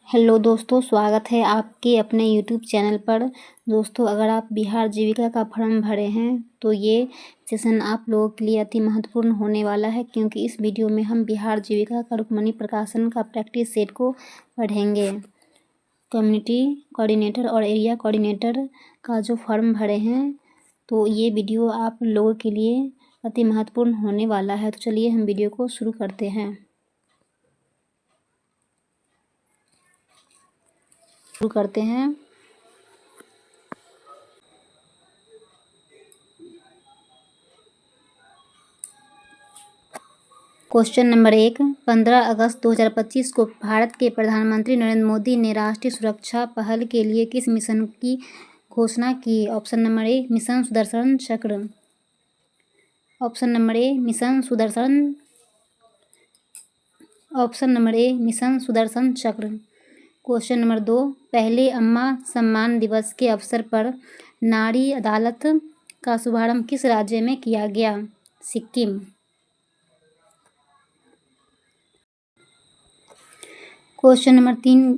Hello दोस्तों, स्वागत है आपके अपने यूट्यूब चैनल पर। दोस्तों, अगर आप बिहार जीविका का फॉर्म भरे हैं तो ये सेशन आप लोगों के लिए अति महत्वपूर्ण होने वाला है, क्योंकि इस वीडियो में हम बिहार जीविका का रुक्मणी प्रकाशन का प्रैक्टिस सेट को पढ़ेंगे। कम्युनिटी कोऑर्डिनेटर और एरिया कोऑर्डिनेटर का जो फॉर्म भरे हैं तो ये वीडियो आप लोगों के लिए अति महत्वपूर्ण होने वाला है। तो चलिए हम वीडियो को शुरू करते हैं। क्वेश्चन नंबर 1, 15 अगस्त 2025 को भारत के प्रधानमंत्री नरेंद्र मोदी ने राष्ट्रीय सुरक्षा पहल के लिए किस मिशन की घोषणा की? Option number A mission Sudarshan Chakra. Option number A mission Sudarshan Chakra. Question number 2, पहले अम्मा सम्मान दिवस के अवसर पर नारी अदालत का शुभारंभ किस राज्य में किया गया? सिक्किम। क्वेश्चन नंबर 3,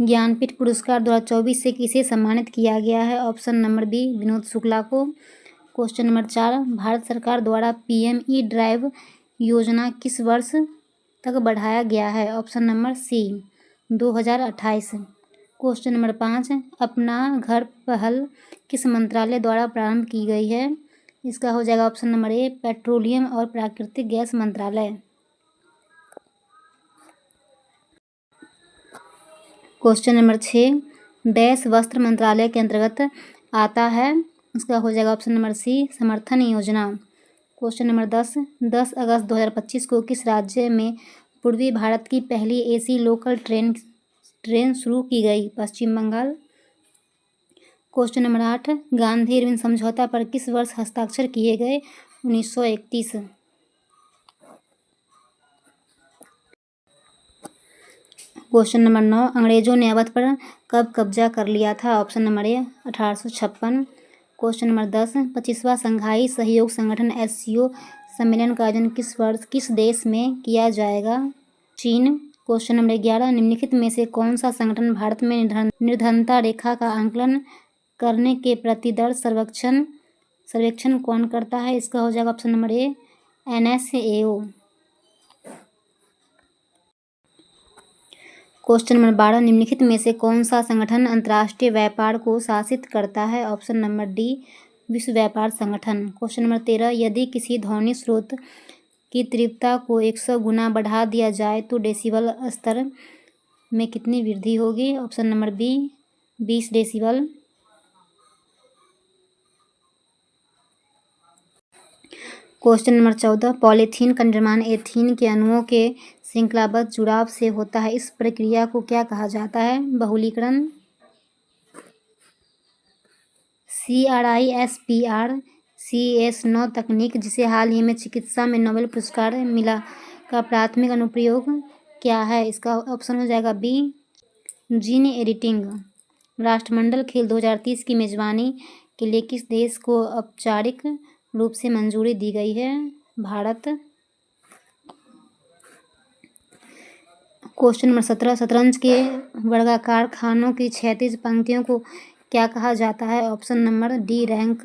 ज्ञानपीठ पुरस्कार 2024 से किसे सम्मानित किया गया है? Option number B Vinod Shukla को। क्वेश्चन नंबर 4, भारत सरकार द्वारा पीएम ड्राइव योजना किस वर्ष तक बढ़ाया गया है? Option number C 2028। Question number 5, अपना घर पहल किस मंत्रालय द्वारा प्रारंभ की गई है? इसका हो जाएगा ऑप्शन नंबर ए पेट्रोलियम और प्राकृतिक गैस मंत्रालय। क्वेश्चन नंबर 6, डैश वस्त्र मंत्रालय के अंतर्गत आता है? इसका हो जाएगा ऑप्शन नंबर सी समर्थन योजना। क्वेश्चन नंबर 10 अगस्त 2025 को किस राज्य में पूर्वी भारत की पहली एसी लोकल ट्रेन शुरू की गई? Paschim Bangal. Question number 8, Gandhi Irwin समझौता पर किस वर्ष हस्ताक्षर किए गए? 1931। क्वेश्चन नंबर 9, अंग्रेजों ने अवध पर कब कब्जा कर लिया था? ऑप्शन नंबर ए 1856। क्वेश्चन नंबर 10, 25वां संघाई सहयोग संगठन एससीओ सम्मेलन का आयोजन किस देश में किया जाएगा? चीन। क्वेश्चन नंबर 11, निम्नलिखित में से कौन सा संगठन भारत में निर्धनता रेखा का आंकलन करने के प्रति दर सर्वेक्षण कौन करता है? इसका हो जाएगा ऑप्शन नंबर ए NSAO। क्वेश्चन नंबर 12, निम्नलिखित में से कौन सा संगठन अंतर्राष्ट्रीय व्यापार को शासित करता है? ऑप्शन नंबर डी विश्व व्यापार संगठन। क्वेश्चन नंबर 13, यदि किसी ध्वनि स्रोत की तीव्रता को 100 गुना बढ़ा दिया जाए तो डेसिबल स्तर में कितनी वृद्धि होगी? Option number B 20 decibel. Question number 14, polythene का निर्माण एथीन के अणुओं के श्रृंखलाबद्ध जुड़ाव से होता है। इस प्रक्रिया को क्या कहा जाता है? बहुलीकरण। CRISPR Cas9 तकनीक, जिसे हाल ही में चिकित्सा में नोबेल पुरस्कार मिला, का प्राथमिक अनुप्रयोग क्या है? इसका ऑप्शन हो जाएगा बी जीन एडिटिंग। राष्ट्रमंडल खेल 2030 की मेजबानी के लिए किस देश को औपचारिक रूप से मंजूरी दी गई है? भारत। क्वेश्चन नंबर 17, शतरंज के वर्गाकार खानों की क्षैतिज पंक्तियों को क्या कहा जाता है? Option number D rank.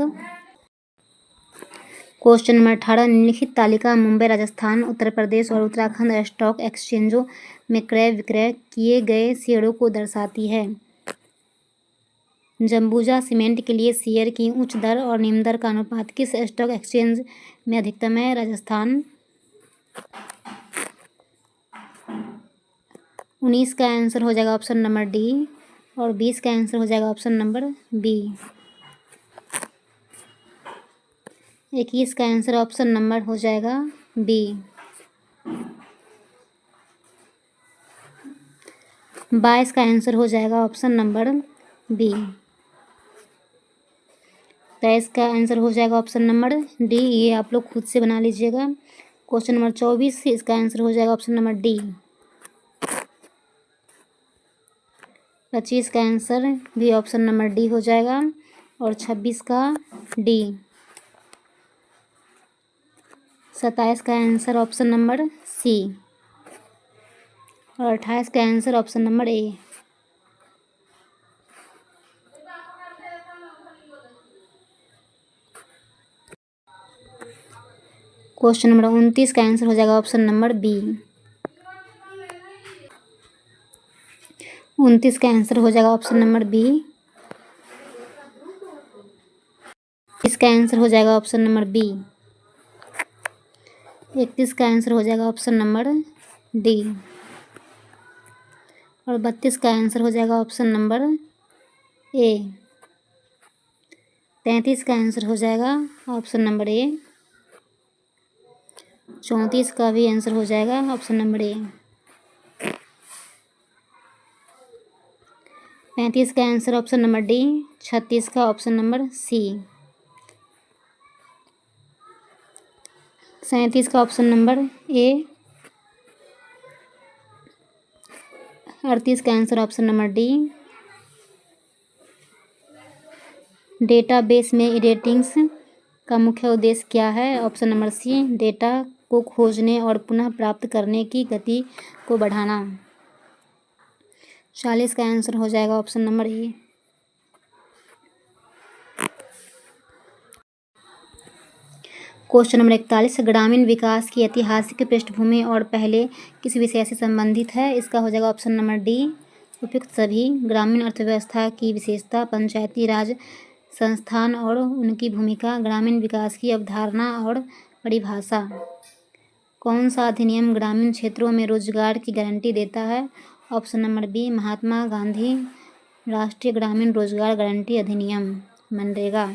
Question number 18, निम्नलिखित तालिका मुंबई, राजस्थान, उत्तर प्रदेश और उत्तराखंड स्टॉक एक्सचेंजों में क्रय विक्रय किए गए शेयरों को दर्शाती है? जम्बूजा सीमेंट के लिए शेयर की उच्च दर और निम्न दर का अनुपात किस स्टॉक एक्सचेंज में अधिकतम है? राजस्थान। 19 का आंसर हो जाएगा ऑप्शन नंबर डी और 20 का आंसर हो जाएगा ऑप्शन नंबर बी। 21 का आंसर ऑप्शन नंबर हो जाएगा बी। 22 का आंसर हो जाएगा ऑप्शन नंबर बी। 23 का आंसर हो जाएगा ऑप्शन नंबर डी। ये आप लोग खुद से बना लीजिएगा। क्वेश्चन नंबर 24, इसका आंसर हो जाएगा ऑप्शन नंबर डी। 25 का आंसर भी ऑप्शन नंबर डी हो जाएगा और 26 का डी। 27 का आंसर ऑप्शन नंबर सी और 28 का answer option number A. Question number 29 का आंसर हो जाएगा ऑप्शन नंबर बी। 29 का आंसर हो जाएगा ऑप्शन नंबर बी। इसका आंसर हो जाएगा ऑप्शन नंबर बी। 31 का आंसर हो जाएगा ऑप्शन नंबर डी। और 32 का आंसर हो जाएगा ऑप्शन नंबर ए। 33 का आंसर हो जाएगा ऑप्शन नंबर ए। 34 का भी आंसर हो जाएगा ऑप्शन नंबर ए। 35 का आंसर ऑप्शन नंबर डी। 36 का ऑप्शन नंबर सी। 37 का ऑप्शन नंबर ए। 38 का answer option number D. Database में रेटिंग्स का मुख्य उद्देश्य क्या है? ऑप्शन नंबर सी, डेटा को खोजने और पुनः प्राप्त करने की गति को बढ़ाना। 40 का आंसर हो जाएगा option number A. Question number 41, ग्रामीण विकास की ऐतिहासिक पृष्ठभूमि और पहले किस विषय से संबंधित है? इसका हो जाएगा ऑप्शन नंबर डी, उपयुक्त सभी। ग्रामीण अर्थव्यवस्था की विशेषता, पंचायती राज संस्थान और उनकी भूमिका, ग्रामीण विकास की अवधारणा और परिभाषा। कौन सा अधिनियम ग्रामीण क्षेत्रों में रोजगार की गारंटी देता है? ऑप्शन नंबर बी, महात्मा गांधी राष्ट्रीय ग्रामीण रोजगार गारंटी अधिनियम, मनरेगा।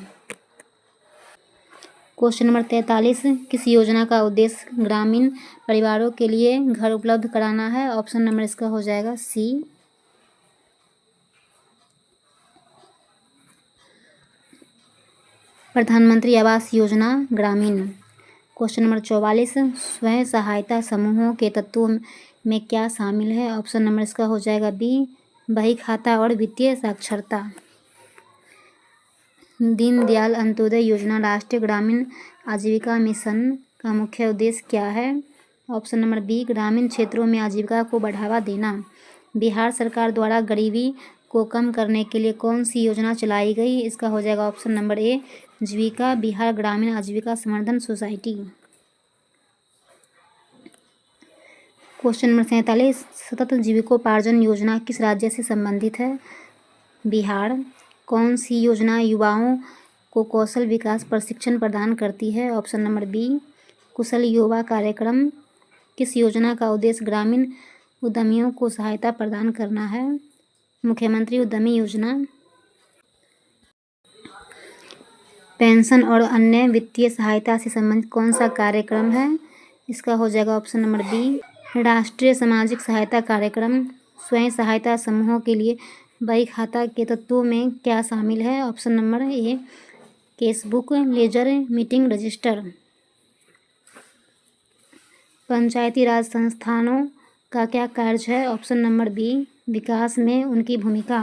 क्वेश्चन नंबर 43, किस योजना का उद्देश्य ग्रामीण परिवारों के लिए घर उपलब्ध कराना है? ऑप्शन नंबर इसका हो जाएगा सी, प्रधानमंत्री आवास योजना ग्रामीण। क्वेश्चन नंबर 44, स्वयं सहायता समूहों के तत्वों में क्या शामिल है? ऑप्शन नंबर इसका हो जाएगा बी, बही खाता और वित्तीय साक्षरता। दीनदयाल अंत्योदय योजना राष्ट्रीय ग्रामीण आजीविका मिशन का मुख्य उद्देश्य क्या है? ऑप्शन नंबर बी, ग्रामीण क्षेत्रों में आजीविका को बढ़ावा देना। बिहार सरकार द्वारा गरीबी को कम करने के लिए कौन सी योजना चलाई गई? इसका हो जाएगा ऑप्शन नंबर ए, जीविका बिहार ग्रामीण आजीविका संवर्धन सोसाइटी। क्वेश्चन नंबर 47, सतत जीविकोपार्जन योजना किस राज्य से संबंधित है? बिहार। कौन सी योजना युवाओं को कौशल विकास प्रशिक्षण प्रदान करती है? ऑप्शन नंबर बी, कुशल युवा कार्यक्रम। किस योजना का उद्देश्य ग्रामीण उद्यमियों को सहायता प्रदान करना है? मुख्यमंत्री उद्यमी योजना। पेंशन और अन्य वित्तीय सहायता से संबंधित कौन सा कार्यक्रम है? इसका हो जाएगा ऑप्शन नंबर बी, राष्ट्रीय सामाजिक सहायता कार्यक्रम। स्वयं सहायता समूहों के लिए बही खाता के तत्वों में क्या शामिल है? Option number A, cashbook, ledger, meeting register. Panchayati Raj संस्थानों का क्या कार्य है? ऑप्शन नंबर बी, विकास में उनकी भूमिका।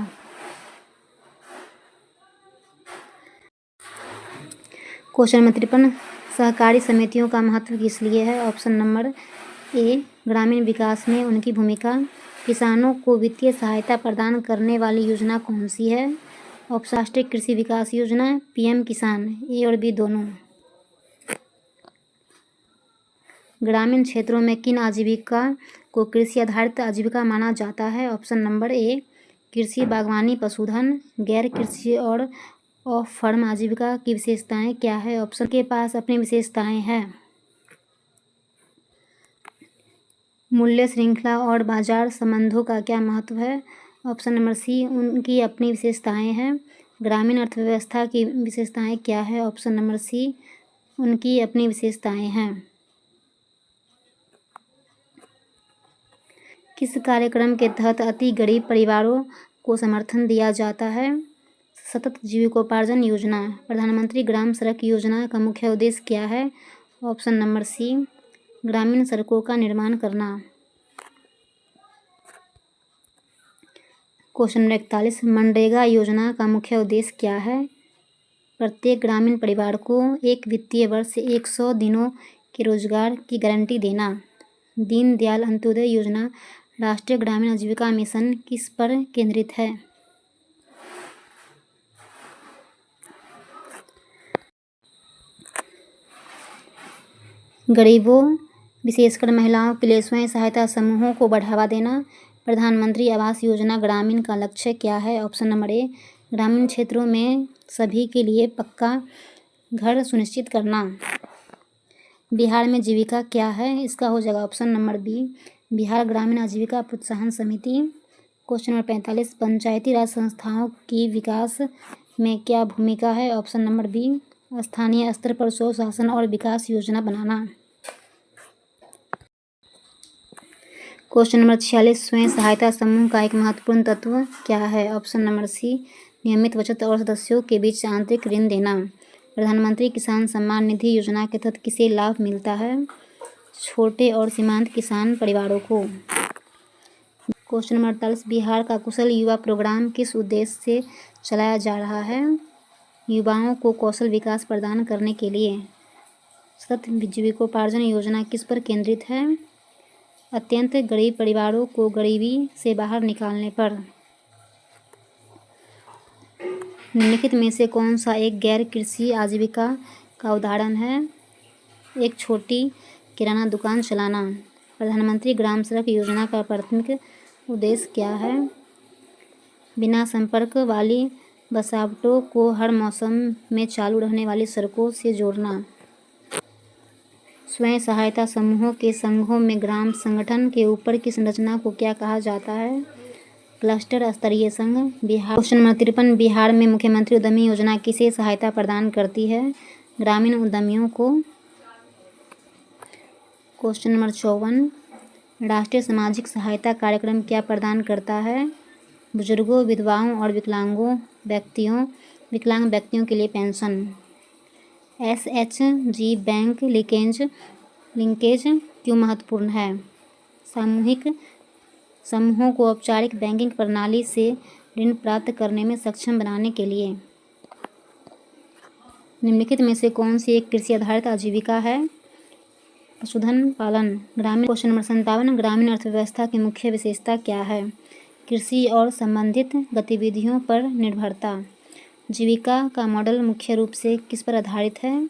क्वेश्चन नंबर 53, सहकारी समितियों का महत्व किस लिए है? ऑप्शन नंबर ए, ग्रामीण विकास में उनकी भूमिका। किसानों को वित्तीय सहायता प्रदान करने वाली योजना कौन सी है? ऑप्शन राष्ट्रीय कृषि विकास योजना, पीएम किसान, ए और बी दोनों। ग्रामीण क्षेत्रों में किन आजीविका को कृषि आधारित आजीविका माना जाता है? ऑप्शन नंबर ए, कृषि, बागवानी, पशुधन। गैर कृषि और ऑफ फार्म आजीविका की विशेषताएं क्या है? ऑप्शन के पास अपनी विशेषताएं हैं। मूल्य श्रृंखला और बाजार संबंधों का क्या महत्व है? ऑप्शन नंबर सी, उनकी अपनी विशेषताएं हैं। ग्रामीण अर्थव्यवस्था की विशेषताएं क्या है? ऑप्शन नंबर सी, उनकी अपनी विशेषताएं हैं। किस कार्यक्रम के तहत अति गरीब परिवारों को समर्थन दिया जाता है? सतत जीविकोपार्जन योजना। प्रधानमंत्री ग्राम सड़क योजना का मुख्य उद्देश्य क्या है? ऑप्शन नंबर सी, ग्रामीण सड़कों का निर्माण करना। क्वेश्चन नंबर 41, मनरेगा योजना का मुख्य उद्देश्य क्या है? प्रत्येक ग्रामीण परिवार को एक वित्तीय वर्ष 100 दिनों के रोजगार की गारंटी देना। दीनदयाल अंत्योदय योजना राष्ट्रीय ग्रामीण आजीविका मिशन किस पर केंद्रित है? गरीबों विशेषकर महिलाओं के लिए स्वयं सहायता समूहों को बढ़ावा देना। प्रधानमंत्री आवास योजना ग्रामीण का लक्ष्य क्या है? ऑप्शन नंबर ए, ग्रामीण क्षेत्रों में सभी के लिए पक्का घर सुनिश्चित करना। बिहार में जीविका क्या है? इसका हो जाएगा ऑप्शन नंबर बी, बिहार ग्रामीण आजीविका प्रोत्साहन समिति। क्वेश्चन नंबर 45, पंचायती राज संस्थाओं की विकास में क्या भूमिका है? ऑप्शन नंबर बी, स्थानीय स्तर पर स्वशासन और विकास योजना बनाना। क्वेश्चन नंबर 46, स्वयं सहायता समूह का एक महत्वपूर्ण तत्व क्या है? ऑप्शन नंबर सी, नियमित बचत और सदस्यों के बीच आंतरिक ऋण देना। प्रधानमंत्री किसान सम्मान निधि योजना के तहत किसे लाभ मिलता है? छोटे और सीमांत किसान परिवारों को। क्वेश्चन नंबर 48, बिहार का कुशल युवा प्रोग्राम किस उद्देश्य से चलाया जा रहा है? युवाओं को कौशल विकास प्रदान करने के लिए। सतत जीविकोपार्जन योजना किस पर केंद्रित है? अत्यंत गरीब परिवारों को गरीबी से बाहर निकालने पर। निम्नलिखित में से कौन सा एक गैर कृषि आजीविका का उदाहरण है? एक छोटी किराना दुकान चलाना। प्रधानमंत्री ग्राम सड़क योजना का प्राथमिक उद्देश्य क्या है? बिना संपर्क वाली बसावटों को हर मौसम में चालू रहने वाली सड़कों से जोड़ना। स्वयं सहायता समूहों के संघों में ग्राम संगठन के ऊपर की संरचना को क्या कहा जाता है? क्लस्टर स्तरीय संघ। बिहार। क्वेश्चन नंबर 53, बिहार में मुख्यमंत्री उद्यमी योजना किसे सहायता प्रदान करती है? ग्रामीण उद्यमियों को। क्वेश्चन नंबर 54, राष्ट्रीय सामाजिक सहायता कार्यक्रम क्या प्रदान करता है? बुजुर्गों, विधवाओं और विकलांग व्यक्तियों के लिए पेंशन। SHG बैंक लिंकेज क्यों महत्वपूर्ण है? सामूहिक समूहों को औपचारिक बैंकिंग प्रणाली से ऋण प्राप्त करने में सक्षम बनाने के लिए। निम्नलिखित में से कौन सी एक कृषि आधारित आजीविका है? पशुधन पालन। ग्रामीण। क्वेश्चन नंबर 57, ग्रामीण अर्थव्यवस्था की मुख्य विशेषता क्या है? कृषि और संबंधित गतिविधियों पर निर्भरता। जीविका का मॉडल मुख्य रूप से किस पर आधारित है?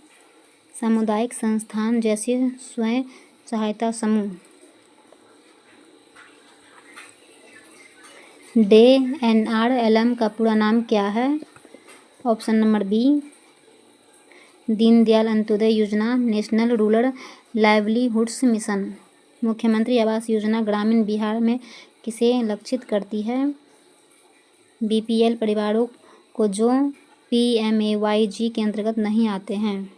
सामुदायिक संस्थान जैसे स्वयं सहायता समूह। DNRLM का पूरा नाम क्या है? Option number B, Deendayal Antyodaya Yojana, national rural livelihoods mission. मुख्यमंत्री आवास योजना ग्रामीण बिहार में किसे लक्षित करती है? BPL परिवारों को जो PMAYG के अंतर्गत नहीं आते हैं।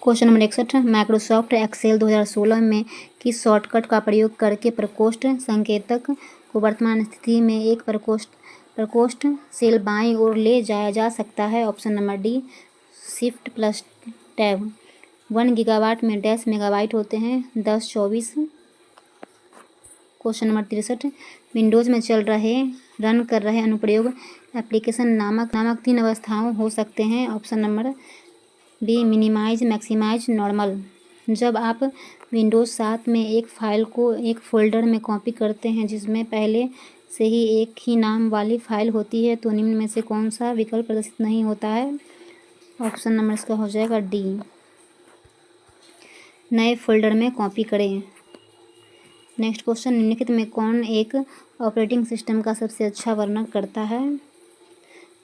क्वेश्चन नंबर 61, माइक्रोसॉफ्ट एक्सेल 2016 में किस शॉर्टकट का प्रयोग करके प्रकोष्ठ संकेतक को वर्तमान स्थिति में एक प्रकोष्ठ सेल बाईं ओर ले जाया जा सकता है? Option number D, shift plus tab. 1 gigawatt में 10 मेगाबाइट होते हैं। 1024। क्वेश्चन नंबर 63, विंडोज़ में रन कर रहे अनुप्रयोग एप्लीकेशन नामक 3 अवस्थाओं हो सकते हैं। Option number B, minimise, maximise, normal. जब आप विंडोज़ 7 में एक फाइल को एक फोल्डर में कॉपी करते हैं जिसमें पहले से ही एक ही नाम वाली फाइल होती है तो निम्न में से कौन सा विकल्प प्रदर्शित नहीं होता है? ऑप्शन नंबर इसका हो जाएगा डी, नए फोल्डर में कॉपी करें। नेक्स्ट क्वेश्चन, निम्नलिखित में कौन एक ऑपरेटिंग सिस्टम का सबसे अच्छा वर्णन करता है?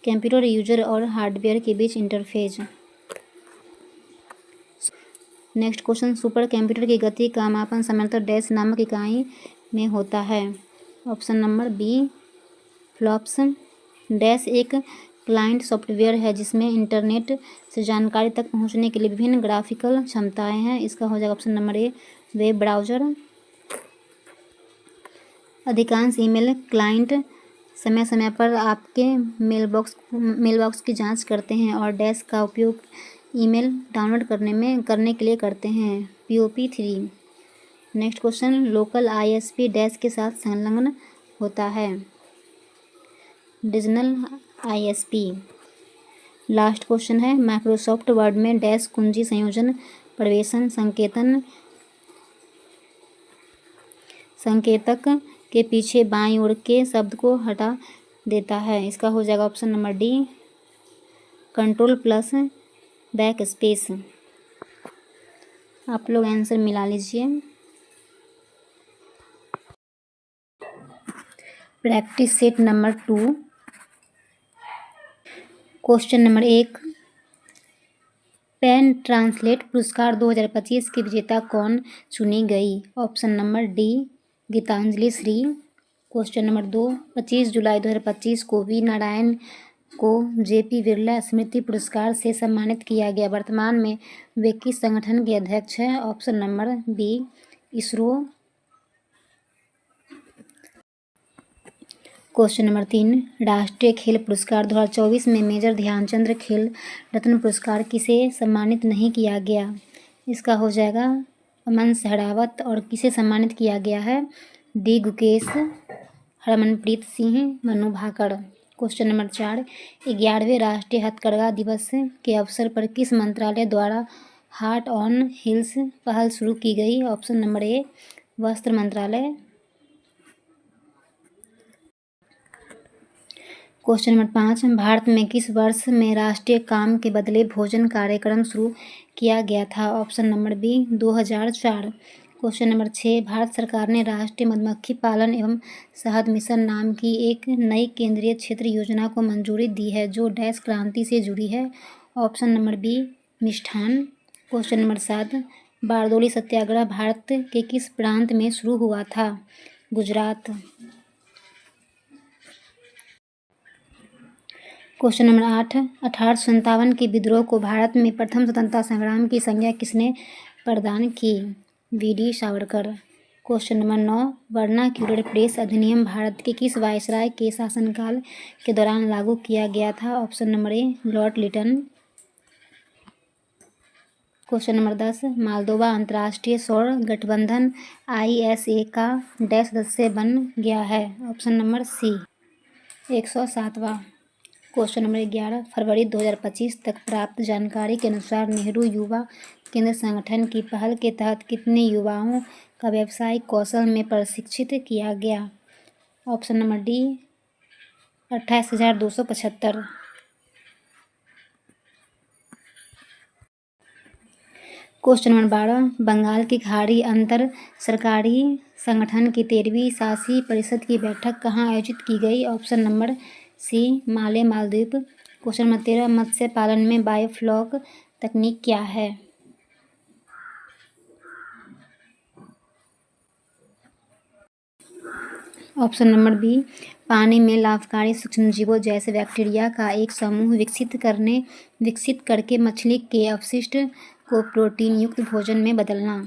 कंप्यूटर यूजर और हार्डवेयर के बीच interface. Next question, super computer की गति का मापन सामान्यतः डैश नामक इकाई में होता है। Option number B, FLOPS. Dash एक क्लाइंट सॉफ्टवेयर है जिसमें इंटरनेट से जानकारी तक पहुंचने के लिए विभिन्न ग्राफिकल क्षमताएं हैं। इसका हो जाएगा ऑप्शन नंबर ए, वेब ब्राउज़र। अधिकांश ईमेल क्लाइंट समय समय पर आपके मेलबॉक्स की जांच करते हैं और डैश का उपयोग ईमेल डाउनलोड करने के लिए करते हैं। POP3। Next question, local ISP dash के साथ संलग्न होता है। Regional ISP। लास्ट क्वेश्चन है, माइक्रोसॉफ्ट वर्ड में डैश कुंजी संयोजन प्रवेशन संकेतक के पीछे बाईं ओर के शब्द को हटा देता है? इसका हो जाएगा option number D, control plus backspace. आप लोग आंसर मिला लीजिए। Practice set number 2, question number 1, PEN translate पुरस्कार 2025 की विजेता कौन चुनी गई? Option number D, Geetanjali Shree. Question number 2, 25 जुलाई 2025 को वी नारायण को जेपी बिरला स्मृति पुरस्कार से सम्मानित किया गया। वर्तमान में वे किस संगठन के अध्यक्ष हैं? Option number B, ISRO. Question number 3, राष्ट्रीय खेल पुरस्कार 2024 में मेजर ध्यानचंद खेल रत्न पुरस्कार किसे सम्मानित नहीं किया गया? इसका हो जाएगा अमन सहरावत। और किसे सम्मानित किया गया है? D Gukesh, Harmanpreet Singh, Manu Bhaker. Question number 4, 11वें राष्ट्रीय हथकरघा दिवस के अवसर पर किस मंत्रालय द्वारा हार्ट ऑन हिल्स पहल शुरू की गई? ऑप्शन नंबर ए, वस्त्र मंत्रालय। क्वेश्चन नंबर 5, भारत में किस वर्ष में राष्ट्रीय काम के बदले भोजन कार्यक्रम शुरू किया गया था? Option number B, 2004। Question number 6, Bharat सरकार ने राष्ट्रीय मधुमक्खी पालन एवं शहद मिशन नाम की एक नई केंद्रीय क्षेत्र योजना को मंजूरी दी है जो डैश क्रांति से जुड़ी है? ऑप्शन नंबर बी, मिष्ठान। क्वेश्चन नंबर 7, बारदोली सत्याग्रह भारत के किस प्रांत में शुरू हुआ था? गुजरात। क्वेश्चन नंबर 8, 1857 के विद्रोह को भारत में प्रथम स्वतंत्रता संग्राम की संज्ञा किसने प्रदान की? VD. Savarkar. Question number 9, vernacular press अधिनियम भारत के किस वायसराय के शासनकाल के दौरान लागू किया गया था? Option number A, Lord Lytton. Question number 10, Moldova अंतर्राष्ट्रीय सौर गठबंधन ISA का डैश सदस्य बन गया है? ऑप्शन नंबर सी, 107वां। क्वेश्चन नंबर 11, फरवरी 2025 तक प्राप्त जानकारी के अनुसार नेहरू युवा केंद्र संगठन की पहल के तहत कितने युवाओं का व्यावसायिक कौशल में प्रशिक्षित किया गया? Option number D, 28,275। Question number 12, Bengal की खाड़ी अंतर सरकारी संगठन की 13वीं शासी परिषद की बैठक कहाँ आयोजित की गई? ऑप्शन नंबर सी, माले मालदीव। क्वेश्चन नंबर 13, मत्स्य पालन में बायोफ्लॉक तकनीक क्या है? ऑप्शन नंबर बी, पानी में लाभकारी सूक्ष्मजीवों जैसे बैक्टीरिया का एक समूह विकसित करके मछली के अपशिष्ट को प्रोटीन युक्त भोजन में बदलना।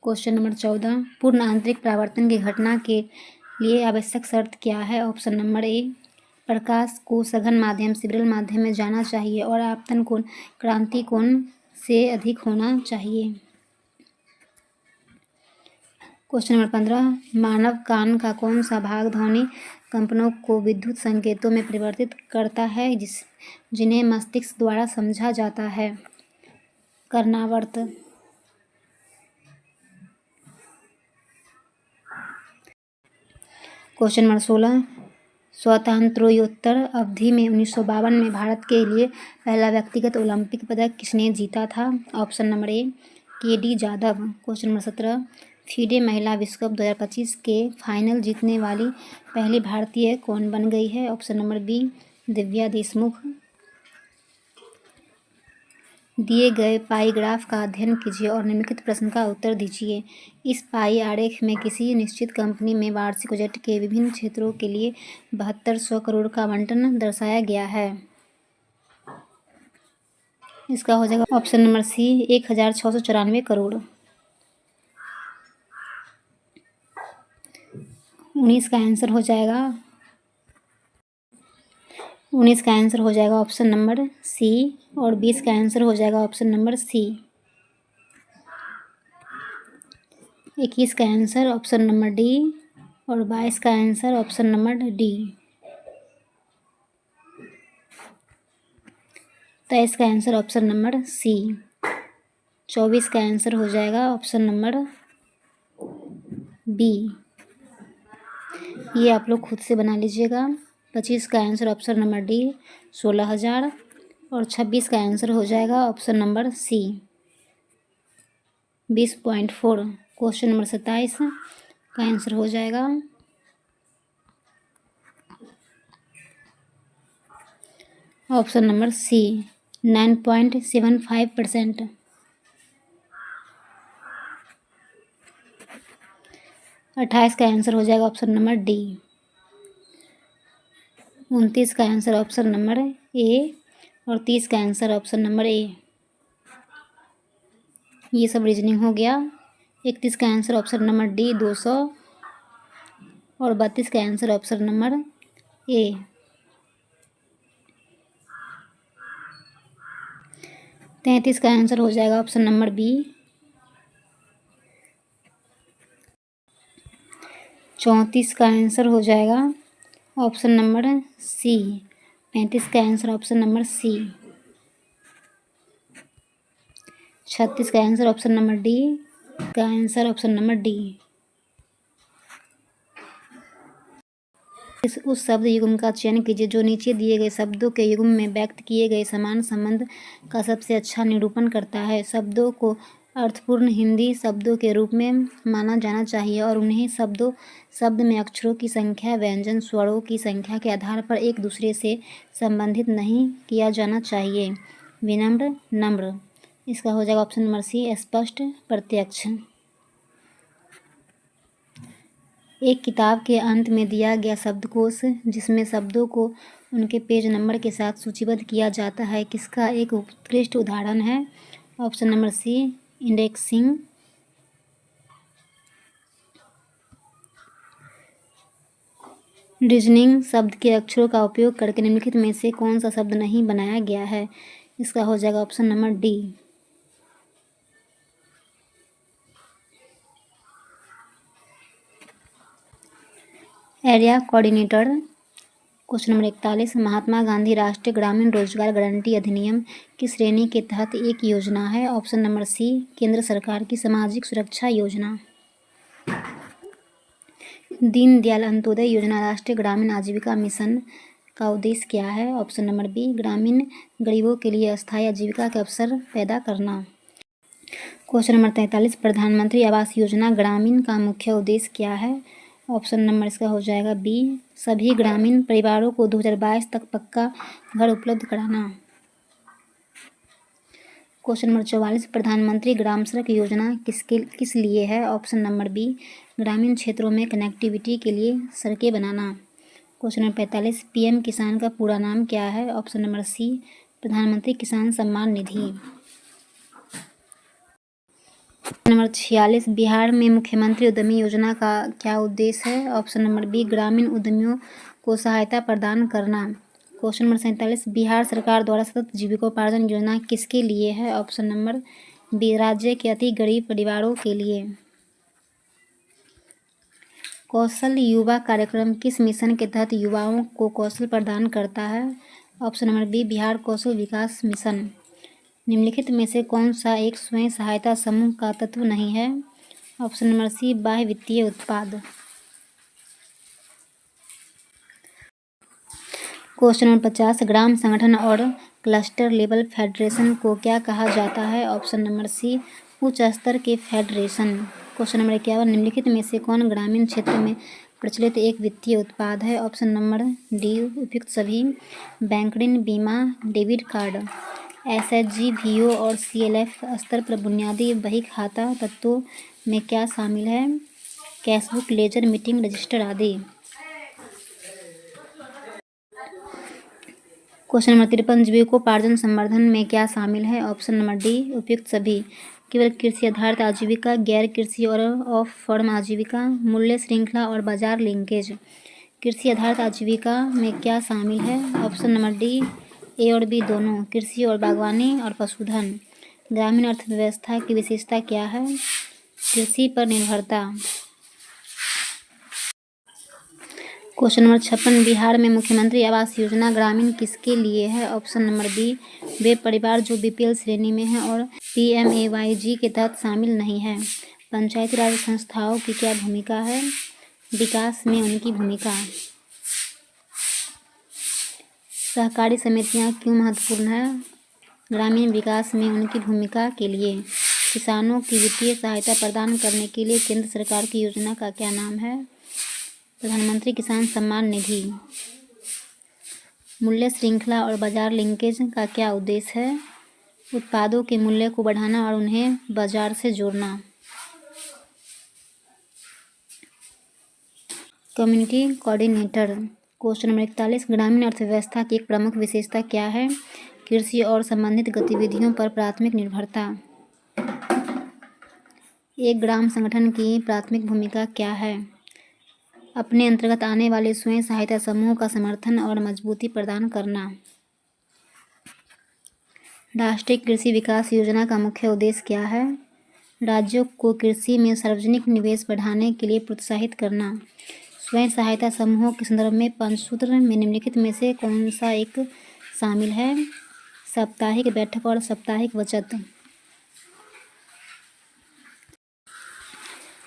क्वेश्चन नंबर 14, पूर्ण आंतरिक परावर्तन की घटना के लिए आवश्यक शर्त क्या है? ऑप्शन नंबर ए, प्रकाश को सघन माध्यम से विरल माध्यम में जाना चाहिए और आपतन कोण क्रांति कोण से अधिक होना चाहिए। क्वेश्चन नंबर 15, मानव कान का कौन सा भाग ध्वनि कंपनों को विद्युत संकेतों में परिवर्तित करता है जिन्हें मस्तिष्क द्वारा समझा जाता है? कर्णावर्त। क्वेश्चन नंबर 16, स्वातंत्र्योत्तर अवधि में 1952 में भारत के लिए पहला व्यक्तिगत ओलंपिक पदक किसने जीता था? ऑप्शन नंबर ए, KD. Jadhav. Question number 17, FIDE महिला विश्व कप 2025 के फाइनल जीतने वाली पहली भारतीय कौन बन गई है? Option number B, Divya Deshmukh. दिए गए पाई ग्राफ का अध्ययन कीजिए और निम्नलिखित प्रश्न का उत्तर दीजिए। इस पाई आरेख में किसी निश्चित कंपनी में वार्षिक बजट के विभिन्न क्षेत्रों के लिए 7200 करोड़ का आवंटन दर्शाया गया है। इसका हो जाएगा ऑप्शन नंबर सी, 1694 करोड़। 19 का आंसर हो जाएगा 19 का आंसर हो जाएगा ऑप्शन नंबर सी और 20 का आंसर हो जाएगा ऑप्शन नंबर सी। 21 का आंसर ऑप्शन नंबर डी और 22 का आंसर ऑप्शन नंबर डी। 23 का आंसर ऑप्शन नंबर सी। 24 का आंसर हो जाएगा ऑप्शन नंबर बी। ये आप लोग खुद से बना लीजिएगा। 25 का आंसर ऑप्शन नंबर डी 16,000 और 26 का आंसर हो जाएगा option number C 20.4। Question number 27 का आंसर हो जाएगा ऑप्शन नंबर सी 9.75%। 28 का आंसर हो जाएगा ऑप्शन नंबर डी। 29 का आंसर ऑप्शन नंबर ए और 30 का आंसर ऑप्शन नंबर ए। ये सब रीजनिंग हो गया। 31 का आंसर ऑप्शन नंबर डी 200 और 32 का आंसर ऑप्शन नंबर ए। 33 का आंसर हो जाएगा ऑप्शन नंबर बी। 34 का आंसर हो जाएगा ऑप्शन नंबर सी। 35 का आंसर ऑप्शन नंबर सी। 36 का आंसर ऑप्शन नंबर डी का आंसर ऑप्शन नंबर डी। उस शब्द युग्म का चयन कीजिए जो नीचे दिए गए शब्दों के युग्म में व्यक्त किए गए समान संबंध का सबसे अच्छा निरूपण करता है। शब्दों को अर्थपूर्ण हिंदी शब्दों के रूप में माना जाना चाहिए और उन्हें शब्द में अक्षरों की संख्या व्यंजन स्वरों की संख्या के आधार पर एक दूसरे से संबंधित नहीं किया जाना चाहिए। विनम्र नम्र, इसका हो जाएगा ऑप्शन नंबर सी स्पष्ट प्रत्यक्ष। एक किताब के अंत में दिया गया शब्दकोश जिसमें शब्दों को उनके पेज नंबर के साथ सूचीबद्ध किया जाता है किसका एक उत्कृष्ट उदाहरण है? Option number C indexing. Reasoning शब्द के अक्षरों का उपयोग करके निम्नलिखित में से कौन सा शब्द नहीं बनाया गया है? इसका हो जाएगा option number D. Area coordinator. Question number 41 महात्मा गांधी राष्ट्रीय ग्रामीण रोजगार गारंटी अधिनियम की श्रेणी के तहत एक योजना है? ऑप्शन नंबर सी केंद्र सरकार की सामाजिक सुरक्षा योजना। दीनदयाल अंत्योदय योजना राष्ट्रीय ग्रामीण आजीविका मिशन का उद्देश्य क्या है? ऑप्शन नंबर बी ग्रामीण गरीबों के लिए अस्थायी आजीविका के अवसर पैदा करना। क्वेश्चन नंबर 43 प्रधानमंत्री आवास योजना ग्रामीण का मुख्य उद्देश्य क्या है? ऑप्शन नंबर इसका हो जाएगा बी सभी ग्रामीण परिवारों को 2022 तक पक्का घर उपलब्ध कराना। क्वेश्चन नंबर 44 प्रधानमंत्री ग्राम सड़क योजना किस लिए है? ऑप्शन नंबर बी ग्रामीण क्षेत्रों में कनेक्टिविटी के लिए सड़कें बनाना। क्वेश्चन नंबर 45 पीएम किसान का पूरा नाम क्या है? ऑप्शन नंबर सी प्रधानमंत्री किसान सम्मान निधि। नंबर 46 बिहार में मुख्यमंत्री उद्यमी योजना का क्या उद्देश्य है? ऑप्शन नंबर बी ग्रामीण उद्यमियों को सहायता प्रदान करना। क्वेश्चन नंबर 47 बिहार सरकार द्वारा सतत जीविकोपार्जन योजना किसके लिए है? ऑप्शन नंबर बी राज्य के अति गरीब परिवारों के लिए। कौशल युवा कार्यक्रम किस मिशन के तहत युवाओं को कौशल प्रदान करता है? ऑप्शन नंबर बी बिहार कौशल विकास मिशन। निम्नलिखित में से कौन सा एक स्वयं सहायता समूह का तत्व नहीं है? ऑप्शन नंबर सी बाह्य वित्तीय उत्पाद। क्वेश्चन नंबर 50 ग्राम संगठन और क्लस्टर लेवल फेडरेशन को क्या कहा जाता है? ऑप्शन नंबर सी उच्च स्तर के फेडरेशन। क्वेश्चन नंबर 51 निम्नलिखित में से कौन ग्रामीण क्षेत्र में प्रचलित एक वित्तीय उत्पाद है? ऑप्शन नंबर डी उपयुक्त सभी। बैंक ऋण बीमा डेबिट कार्ड। एसएचजी वीओ और सीएलएफ स्तर पर बुनियादी बही खाता तत्वों में क्या शामिल है? कैशबुक लेजर मीटिंग रजिस्टर आदि। क्वेश्चन नंबर 53 जीविकोपार्जन संवर्धन में क्या शामिल है? ऑप्शन नंबर डी उपयुक्त सभी। केवल कृषि आधारित आजीविका गैर कृषि और ऑफ फॉर्म आजीविका मूल्य श्रृंखला और बाजार लिंकेज। कृषि आधारित आजीविका में क्या शामिल है? ऑप्शन नंबर डी ए और बी दोनों कृषि और बागवानी और पशुधन। ग्रामीण अर्थव्यवस्था की विशेषता क्या है? कृषि पर निर्भरता। क्वेश्चन नंबर 56 बिहार में मुख्यमंत्री आवास योजना ग्रामीण किसके लिए है? ऑप्शन नंबर बी वे परिवार जो बीपीएल श्रेणी में हैं और पीएमएवाईजी के तहत शामिल नहीं है। पंचायती राज संस्थाओं की क्या भूमिका है? विकास में उनकी भूमिका। सहकारी समितियां क्यों महत्वपूर्ण है? ग्रामीण विकास में उनकी भूमिका के लिए। किसानों की वित्तीय सहायता प्रदान करने के लिए केंद्र सरकार की योजना का क्या नाम है? प्रधानमंत्री किसान सम्मान निधि। मूल्य श्रृंखला और बाजार लिंकेज का क्या उद्देश्य है? उत्पादों के मूल्य को बढ़ाना और उन्हें बाजार से जोड़ना। Community coordinator. क्वेश्चन नंबर 41, ग्रामीण अर्थव्यवस्था की एक प्रमुख विशेषता क्या है? कृषि और संबंधित गतिविधियों पर प्राथमिक निर्भरता। एक ग्राम संगठन की प्राथमिक भूमिका क्या है? अपने अंतर्गत आने वाले स्वयं सहायता समूह का समर्थन और मजबूती प्रदान करना। राष्ट्रीय कृषि विकास योजना का मुख्य उद्देश्य क्या है? राज्यों को कृषि में सार्वजनिक निवेश बढ़ाने के लिए प्रोत्साहित करना। स्वयं सहायता समूहों के संदर्भ में पंचसूत्र में निम्नलिखित में से कौन सा एक शामिल है? साप्ताहिक बैठक और साप्ताहिक बचत।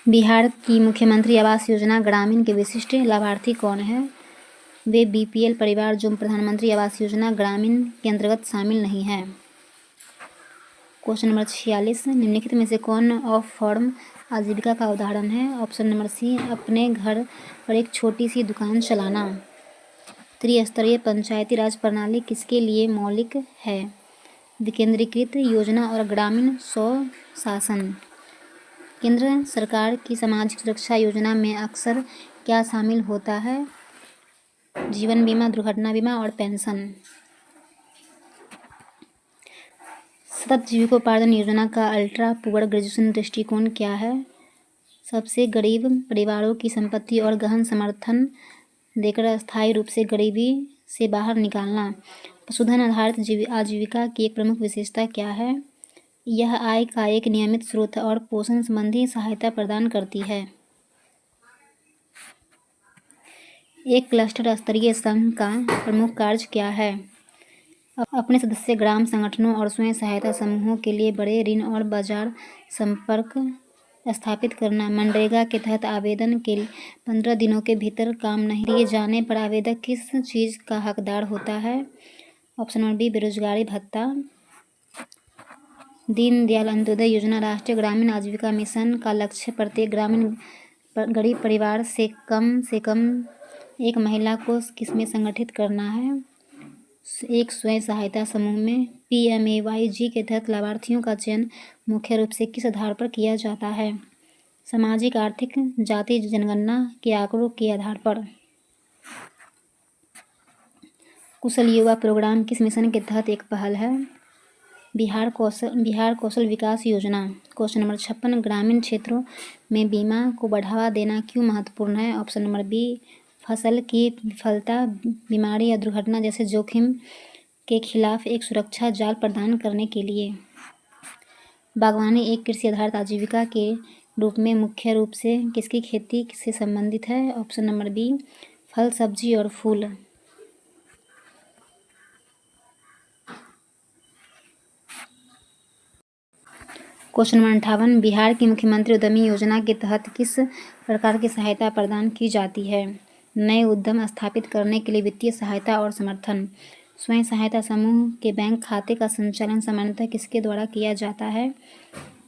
बिहार की मुख्यमंत्री आवास योजना ग्रामीण के विशिष्ट लाभार्थी कौन है? वे बीपीएल परिवार जो प्रधानमंत्री आवास योजना ग्रामीण के अंतर्गत शामिल नहीं है। क्वेश्चन नंबर 46, निम्नलिखित में से कौन ऑफ फॉर्म आजीविका का उदाहरण है? ऑप्शन नंबर सी, अपने घर पर एक छोटी सी दुकान चलाना। त्रिस्तरीय पंचायती राज प्रणाली किसके लिए मौलिक है? विकेंद्रीकृत योजना और ग्रामीण स्वशासन। केंद्र सरकार की सामाजिक सुरक्षा योजना में अक्सर क्या शामिल होता है? जीवन बीमा, दुर्घटना बीमा और पेंशन। सतत जीविकोपार्जन योजना का अल्ट्रा पुअर ग्रेजुएशन दृष्टिकोण क्या है? सबसे गरीब परिवारों की संपत्ति और गहन समर्थन देकर अस्थायी रूप से गरीबी से बाहर निकालना। पशुधन आधारित आजीविका की एक प्रमुख विशेषता क्या है? यह आय का एक नियमित स्रोत और पोषण संबंधी सहायता प्रदान करती है। एक क्लस्टर स्तरीय संघ का प्रमुख कार्य क्या है? अपने सदस्य ग्राम संगठनों और स्वयं सहायता समूहों के लिए बड़े ऋण और बाजार संपर्क स्थापित करना। मनरेगा के तहत आवेदन के 15 दिनों के भीतर काम नहीं दिए जाने पर आवेदक किस चीज़ का हकदार होता है? ऑप्शन नंबर बी, बेरोजगारी भत्ता। दीनदयाल अंत्योदय योजना राष्ट्रीय ग्रामीण आजीविका मिशन का लक्ष्य प्रत्येक ग्रामीण गरीब परिवार से कम एक महिला को किसमें संगठित करना है? एक स्वयं सहायता समूह में। PMAYG के तहत लाभार्थियों का चयन मुख्य रूप से किस आधार पर किया जाता है? सामाजिक, आर्थिक, जाति जनगणना के आंकड़ों के आधार पर। कुशल युवा प्रोग्राम किस मिशन के तहत एक पहल है? बिहार कौशल विकास योजना। क्वेश्चन नंबर 56, ग्रामीण क्षेत्रों में बीमा को बढ़ावा देना क्यों महत्वपूर्ण है? ऑप्शन नंबर बी, फसल की विफलता, बीमारी या दुर्घटना जैसे जोखिम के खिलाफ एक सुरक्षा जाल प्रदान करने के लिए। बागवानी एक कृषि आधारित आजीविका के रूप में मुख्य रूप से किसकी खेती से संबंधित है? ऑप्शन नंबर बी, फल, सब्जी और फूल। क्वेश्चन नंबर 58, बिहार की मुख्यमंत्री उद्यमी योजना के तहत किस प्रकार की सहायता प्रदान की जाती है? नए उद्यम स्थापित करने के लिए वित्तीय सहायता और समर्थन। स्वयं सहायता समूह के बैंक खाते का संचालन सामान्यतः किसके द्वारा किया जाता है?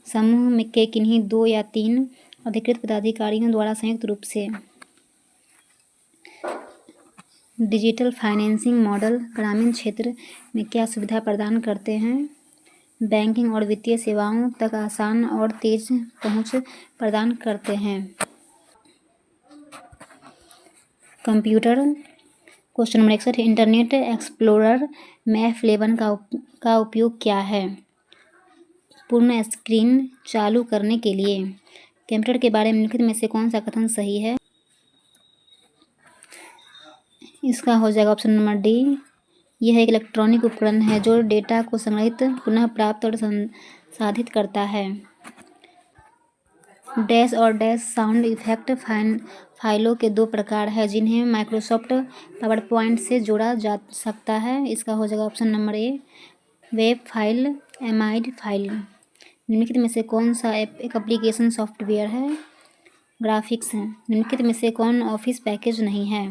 समूह में के किन्हीं 2 या 3 अधिकृत पदाधिकारियों द्वारा संयुक्त रूप से। डिजिटल फाइनेंसिंग मॉडल ग्रामीण क्षेत्र में क्या सुविधा प्रदान करते हैं? बैंकिंग और वित्तीय सेवाओं तक आसान और तेज पहुंच प्रदान करते हैं। Computer. Question number 61, internet explorer में F11 का उपयोग क्या है? पूर्ण स्क्रीन चालू करने के लिए। कंप्यूटर के बारे में निम्नलिखित में से कौन सा कथन सही है? इसका हो जाएगा ऑप्शन नंबर डी, यह एक इलेक्ट्रॉनिक उपकरण है जो डेटा को संग्रहित, पुनः प्राप्त और संसाधित करता है। डैश और डैश साउंड इफेक्ट फाइलों के 2 प्रकार हैं जिन्हें माइक्रोसॉफ्ट पावरपॉइंट से जोड़ा जा सकता है। इसका हो जाएगा ऑप्शन नंबर ए, वेब फाइल, एमाइड फाइल। निम्नलिखित में से कौन सा एक एप्लीकेशन सॉफ्टवेयर है? ग्राफिक्स। निम्नलिखित में से कौन ऑफिस पैकेज नहीं है?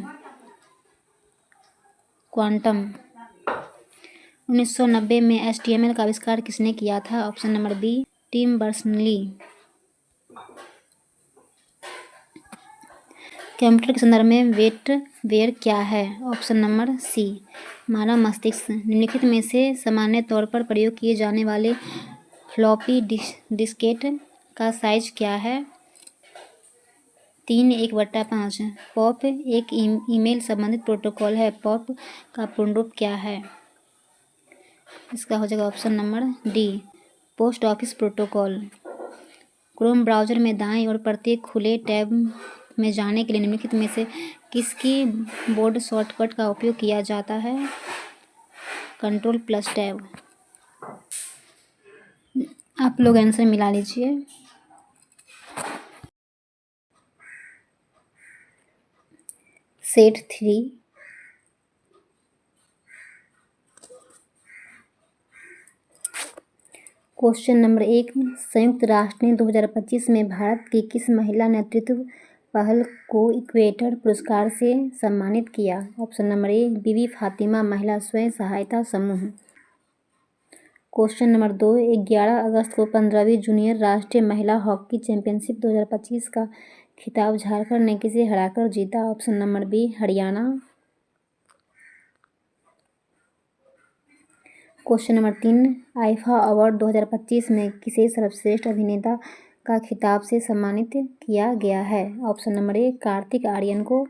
क्वांटम। 1990 में HTML का आविष्कार किसने किया था? Option number B, Tim Berners Lee. Computer के संदर्भ में वेट क्या है? ऑप्शन नंबर सी, मानव मस्तिष्क। निम्नलिखित में से सामान्य तौर पर प्रयोग किए जाने वाले फ्लॉपी डिस्केट का साइज क्या है? 3/1/5। पॉप एक ईमेल संबंधित प्रोटोकॉल है। पॉप का पूर्ण रूप क्या है? इसका हो जाएगा option number D, post office protocol. Chrome browser में दाईं ओर प्रत्येक खुले टैब में जाने के लिए निम्नलिखित में से किसकी बोर्ड शॉर्टकट का उपयोग किया जाता है? Ctrl+ tab. आप लोग आंसर मिला लीजिए। सेट 3। क्वेश्चन नंबर 1, संयुक्त राष्ट्र ने 2025 में भारत की किस महिला नेतृत्व पहल को इक्वेटर पुरस्कार से सम्मानित किया? ऑप्शन नंबर ए, बीबी फातिमा महिला स्वयं सहायता समूह। क्वेश्चन नंबर 2, 11 अगस्त को 15वीं जूनियर राष्ट्रीय महिला हॉकी चैंपियनशिप 2025 का खिताब झारखंड ने किसे हराकर जीता? Option number B, Haryana. Question number 3, IIFA award 2025 में किसे सर्वश्रेष्ठ अभिनेता का खिताब से सम्मानित किया गया है? Option number A, Kartik Aaryan को।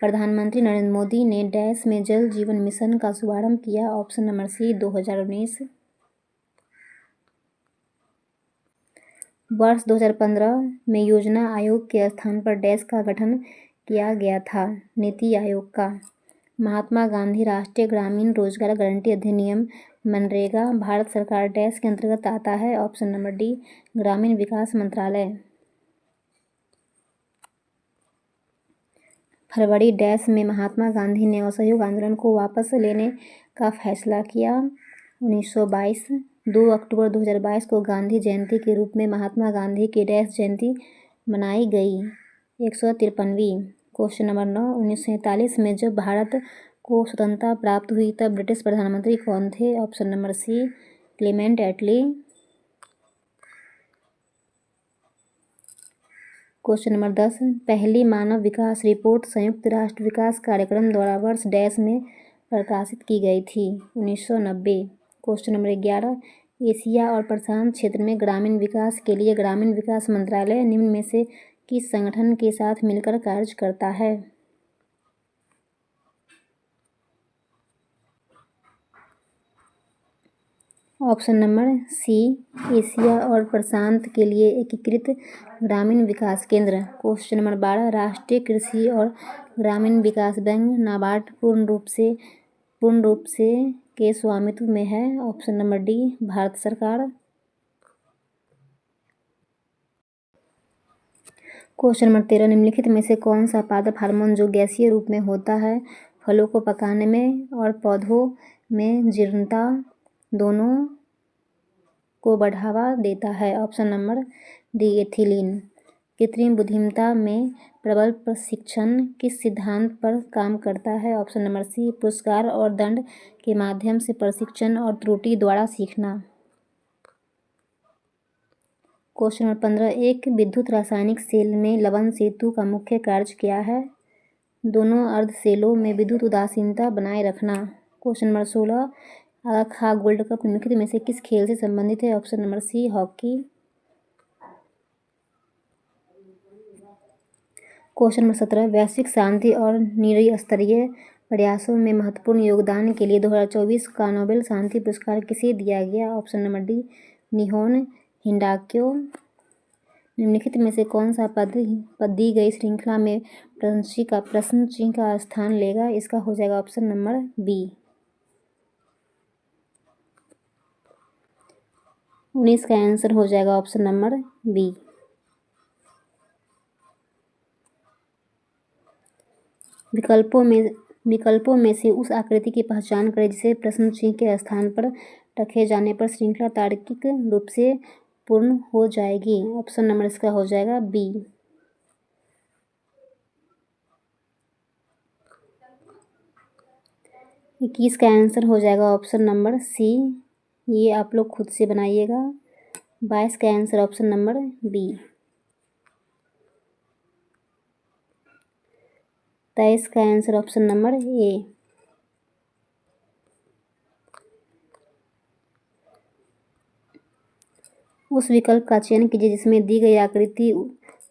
प्रधानमंत्री नरेंद्र मोदी ने डैश में जल जीवन मिशन का शुभारंभ किया? Option number C, 2019। वर्ष 2015 में योजना आयोग के स्थान पर डैश का गठन किया गया था? नीति आयोग का। महात्मा गांधी राष्ट्रीय ग्रामीण रोजगार गारंटी अधिनियम मनरेगा भारत सरकार डैश के अंतर्गत आता है? ऑप्शन नंबर डी, ग्रामीण विकास मंत्रालय। फरवरी डैश में महात्मा गांधी ने असहयोग आंदोलन को वापस लेने का फैसला किया? 1922। 2 अक्टूबर 2022 को गांधी जयंती के रूप में महात्मा गांधी की डैश जयंती मनाई गई? 153वीं। क्वेश्चन नंबर 9, 1947 में जब भारत को स्वतंत्रता प्राप्त हुई तब ब्रिटिश प्रधानमंत्री कौन थे? ऑप्शन नंबर सी, क्लेमेंट एटली। क्वेश्चन नंबर 10, पहली मानव विकास रिपोर्ट संयुक्त राष्ट्र विकास कार्यक्रम द्वारा वर्ष डैश में प्रकाशित की गई थी? 1990। क्वेश्चन नंबर 11, एशिया और प्रशांत क्षेत्र में ग्रामीण विकास के लिए ग्रामीण विकास मंत्रालय निम्न में से किस संगठन के साथ मिलकर कार्य करता है? ऑप्शन नंबर सी, एशिया और प्रशांत के लिए एकीकृत ग्रामीण विकास केंद्र। क्वेश्चन नंबर 12, राष्ट्रीय कृषि और ग्रामीण विकास बैंक नाबार्ड पूर्ण रूप से के स्वामित्व में है? ऑप्शन नंबर डी, भारत सरकार। क्वेश्चन नंबर 13, निम्नलिखित में से कौन सा पादप हार्मोन जो गैसीय रूप में होता है फलों को पकाने में और पौधों में जीर्णता दोनों को बढ़ावा देता है? Option number D, ethylene. कृत्रिम बुद्धिमत्ता में प्रबल प्रशिक्षण किस सिद्धांत पर काम करता है? ऑप्शन नंबर सी, पुरस्कार और दंड के माध्यम से प्रशिक्षण और त्रुटि द्वारा सीखना। क्वेश्चन नंबर 15, एक विद्युत रासायनिक सेल में लवण सेतु का मुख्य कार्य क्या है? दोनों अर्ध सेलों में विद्युत उदासीनता बनाए रखना। Question number 16, Aga gold cup निम्नलिखित में से किस खेल से संबंधित है? Option number C, hockey. Question number 17, वैश्विक शांति और निरस्तरीय प्रयासों में महत्वपूर्ण योगदान के लिए 2024 का नोबेल शांति पुरस्कार किसे दिया गया? Option number D, निहोन हिंडाक्यो। निम्नलिखित में से कौन सा पद दी गई श्रृंखला में प्रश्न चिन्ह का स्थान लेगा? इसका हो जाएगा ऑप्शन नंबर बी। 19 का आंसर हो जाएगा ऑप्शन नंबर बी। विकल्पों में से उस आकृति की पहचान करें जिसे प्रश्न चिन्ह के स्थान पर रखे जाने पर श्रृंखला तार्किक रूप से पूर्ण हो जाएगी? ऑप्शन नंबर इसका हो जाएगा बी। 21 का आंसर हो जाएगा ऑप्शन नंबर सी, ये आप लोग खुद से बनाइएगा। 22 का आंसर ऑप्शन नंबर बी। 23 का आंसर ऑप्शन नंबर ए। उस विकल्प का चयन कीजिए जिसमें दी गई आकृति